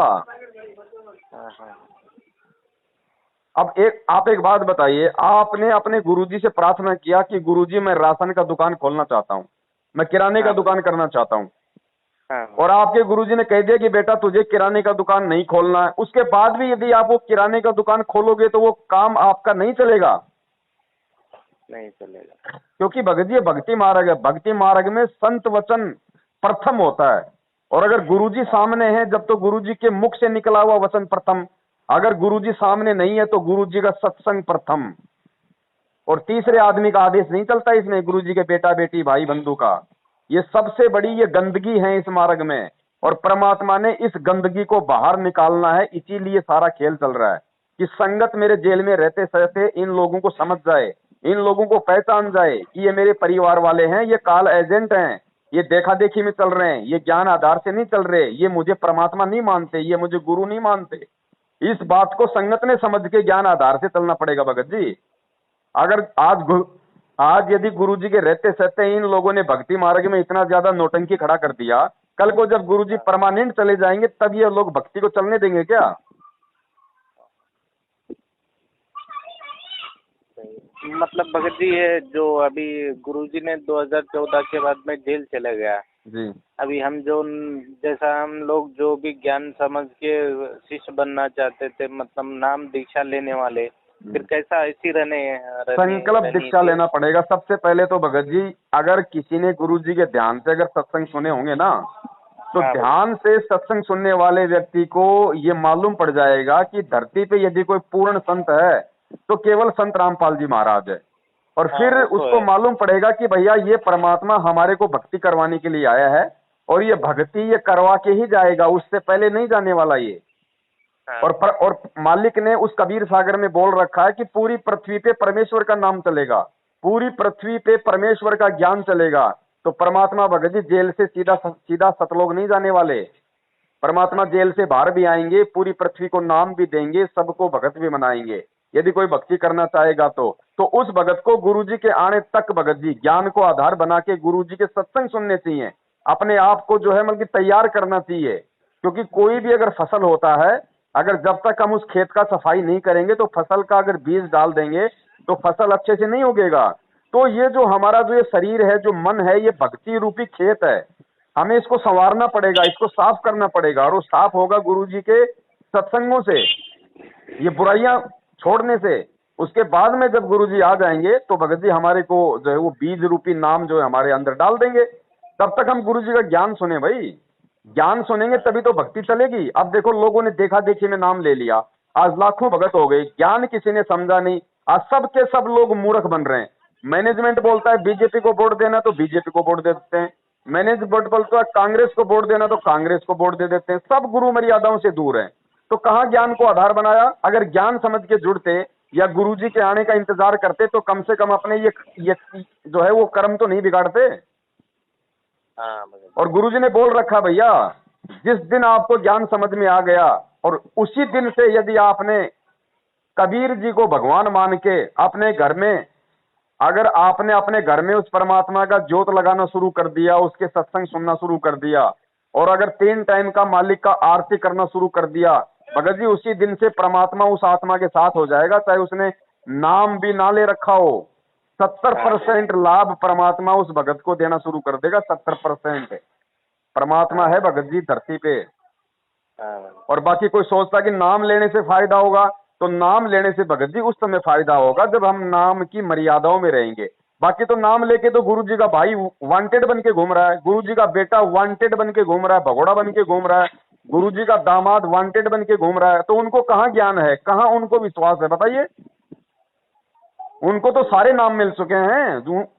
अब आप एक बात बताइए, आपने अपने गुरुजी से प्रार्थना किया कि गुरुजी मैं राशन का दुकान खोलना चाहता हूँ, मैं किराने का दुकान करना चाहता हूँ, और आपके गुरुजी ने कह दिया कि बेटा तुझे किराने का दुकान नहीं खोलना है। उसके बाद भी यदि आप वो किराने का दुकान खोलोगे तो वो काम आपका नहीं चलेगा। नहीं चलेगा, क्योंकि भगत जी भक्ति मार्ग है, भक्ति मार्ग में संत वचन प्रथम होता है। और अगर गुरुजी सामने है जब तो गुरुजी के मुख से निकला हुआ वचन प्रथम, अगर गुरुजी सामने नहीं है तो गुरुजी का सत्संग प्रथम, और तीसरे आदमी का आदेश नहीं चलता इसमें, गुरुजी के बेटा बेटी भाई बंधु का। ये सबसे बड़ी ये गंदगी है इस मार्ग में, और परमात्मा ने इस गंदगी को बाहर निकालना है, इसीलिए सारा खेल चल रहा है कि संगत मेरे जेल में रहते रहते इन लोगों को समझ जाए, इन लोगों को पहचान जाए कि ये मेरे परिवार वाले हैं, ये काल एजेंट हैं, ये देखा देखी में चल रहे हैं, ये ज्ञान आधार से नहीं चल रहे, ये मुझे परमात्मा नहीं मानते, ये मुझे गुरु नहीं मानते। इस बात को संगत ने समझ के ज्ञान आधार से चलना पड़ेगा भगत जी। अगर आज यदि गुरुजी के रहते सहते इन लोगों ने भक्ति मार्ग में इतना ज्यादा नौटंकी खड़ा कर दिया, कल को जब गुरुजी परमानेंट चले जाएंगे तब ये लोग भक्ति को चलने देंगे क्या? मतलब भगत जी ये जो अभी गुरुजी ने 2014 के बाद में जेल चला गया जी। अभी हम जो जैसा हम लोग जो भी ज्ञान समझ के शिष्य बनना चाहते थे मतलब नाम दीक्षा लेने वाले फिर कैसा ऐसी संकल्प दीक्षा लेना पड़ेगा सबसे पहले तो भगत जी। अगर किसी ने गुरु जी के ध्यान से अगर सत्संग सुने होंगे ना तो हाँ, ध्यान से सत्संग सुनने वाले व्यक्ति को ये मालूम पड़ जाएगा कि धरती पे यदि कोई पूर्ण संत है तो केवल संत रामपाल जी महाराज है। और फिर हाँ, वो तो उसको है। मालूम पड़ेगा कि भैया ये परमात्मा हमारे को भक्ति करवाने के लिए आया है और ये भक्ति ये करवा के ही जाएगा, उससे पहले नहीं जाने वाला ये। हाँ, और मालिक ने उस कबीर सागर में बोल रखा है कि पूरी पृथ्वी पे परमेश्वर का नाम चलेगा, पूरी पृथ्वी पे परमेश्वर का ज्ञान चलेगा। तो परमात्मा भगत जी जेल से सीधा सतलोक नहीं जाने वाले। परमात्मा जेल से बाहर भी आएंगे, पूरी पृथ्वी को नाम भी देंगे, सबको भगत भी बनाएंगे यदि कोई भक्ति करना चाहेगा तो उस भगत को गुरुजी के आने तक भगत जी ज्ञान को आधार बना के गुरुजी के सत्संग सुनने चाहिए, अपने आप को जो है मतलब तैयार करना चाहिए। क्योंकि कोई भी अगर फसल होता है, अगर जब तक हम उस खेत का सफाई नहीं करेंगे तो फसल का अगर बीज डाल देंगे तो फसल अच्छे से नहीं उगेगा। तो ये जो हमारा जो ये शरीर है, जो मन है, ये भक्ति रूपी खेत है, हमें इसको संवारना पड़ेगा, इसको साफ करना पड़ेगा। और वो साफ होगा गुरुजी के सत्संगों से, ये बुराइयां छोड़ने से। उसके बाद में जब गुरुजी आ जाएंगे तो भगत जी हमारे को जो है वो बीज रूपी नाम जो है हमारे अंदर डाल देंगे। तब तक हम गुरुजी का ज्ञान सुने भाई, ज्ञान सुनेंगे तभी तो भक्ति चलेगी। अब देखो लोगों ने देखा देखी में नाम ले लिया, आज लाखों भगत हो गए, ज्ञान किसी ने समझा नहीं, आज सब के सब लोग मूर्ख बन रहे हैं। मैनेजमेंट बोलता है बीजेपी को वोट देना तो बीजेपी को वोट दे देते हैं, मैनेजमेंट बोलता है कांग्रेस को वोट देना तो कांग्रेस को वोट दे देते हैं, सब गुरु मर्यादाओं से दूर हैं। तो कहाँ ज्ञान को आधार बनाया? अगर ज्ञान समझ के जुड़ते या गुरुजी के आने का इंतजार करते तो कम से कम अपने ये जो है वो कर्म तो नहीं बिगाड़ते। हाँ, और गुरुजी ने बोल रखा भैया जिस दिन आपको ज्ञान समझ में आ गया और उसी दिन से यदि आपने कबीर जी को भगवान मान के अपने घर में, अगर आपने अपने घर में उस परमात्मा का ज्योत लगाना शुरू कर दिया, उसके सत्संग सुनना शुरू कर दिया और अगर 3 टाइम का मालिक का आरती करना शुरू कर दिया, भगत जी उसी दिन से परमात्मा उस आत्मा के साथ हो जाएगा, चाहे उसने नाम भी ना ले रखा हो। 70% लाभ परमात्मा उस भगत को देना शुरू कर देगा। 70% परमात्मा है भगत जी धरती पे। और बाकी कोई सोचता कि नाम लेने से फायदा होगा, तो नाम लेने से भगत जी उस समय फायदा होगा जब हम नाम की मर्यादाओं में रहेंगे। बाकी तो नाम लेके तो गुरु जी का भाई वांटेड बन के घूम रहा है, गुरु जी का बेटा वांटेड बन के घूम रहा है, भगोड़ा बन के घूम रहा है, गुरु जी का दामाद वांटेड बन के घूम रहा है। तो उनको कहाँ ज्ञान है, कहाँ उनको विश्वास है बताइए? उनको तो सारे नाम मिल चुके हैं,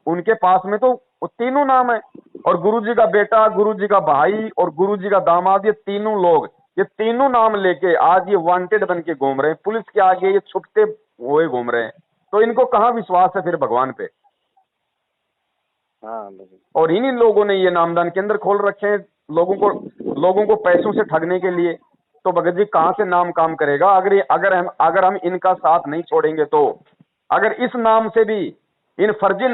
उनके पास में तो तीनों नाम है। और गुरु जी का बेटा, गुरु जी का भाई और गुरु जी का दामाद, ये तीनों लोग, ये तीनों नाम लेके आज ये वांटेड बन के घूम रहे हैं, पुलिस के आगे ये छुपते हुए घूम रहे हैं। तो इनको कहाँ विश्वास है फिर भगवान पे? और इन्हीं लोगों ने ये नामदान केंद्र खोल रखे हैं लोगों को पैसों से ठगने के लिए। तो भगत जी कहाँ से नाम काम करेगा अगर हम इनका साथ नहीं छोड़ेंगे? तो अगर इस नाम से भी इन फर्जी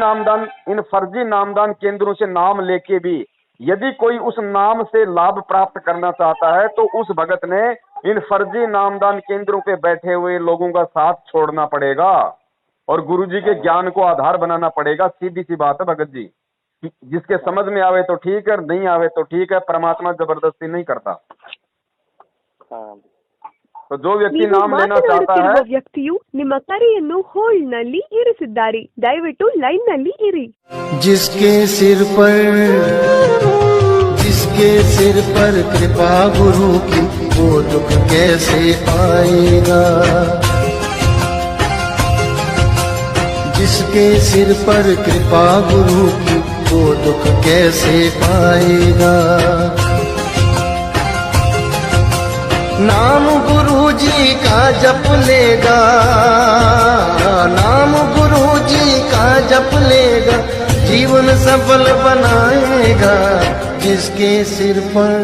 नामदान केंद्रों से नाम लेके भी यदि कोई उस नाम से लाभ प्राप्त करना चाहता है तो उस भगत ने इन फर्जी नामदान केंद्रों पे बैठे हुए लोगों का साथ छोड़ना पड़ेगा और गुरुजी के ज्ञान को आधार बनाना पड़ेगा। सीधी सी बात है भगत जी, जिसके समझ में आवे तो ठीक है, नहीं आवे तो ठीक है, परमात्मा जबरदस्ती नहीं करता। तो जो व्यक्ति नाम लेना चाहता है, ವ್ಯಕ್ತಿಯು ನಿಮ್ಮ ಕರೆಯನ್ನು ಹೋಲ್ಡ್ ನಲ್ಲಿ ಇರಿಸಿದ್ದಾರೆ, ದಯವಿಟ್ಟು ಲೈನ್ ನಲ್ಲಿ ಇರಿ। जिसके सिर पर कृपा गुरु की वो दुख कैसे आएगा? जिसके सिर पर कृपा गुरु की वो दुख कैसे आएगा? नाम गुरु जी का जप लेगा, नाम गुरु जी का जप लेगा, जीवन सफल बनाएगा। जिसके सिर पर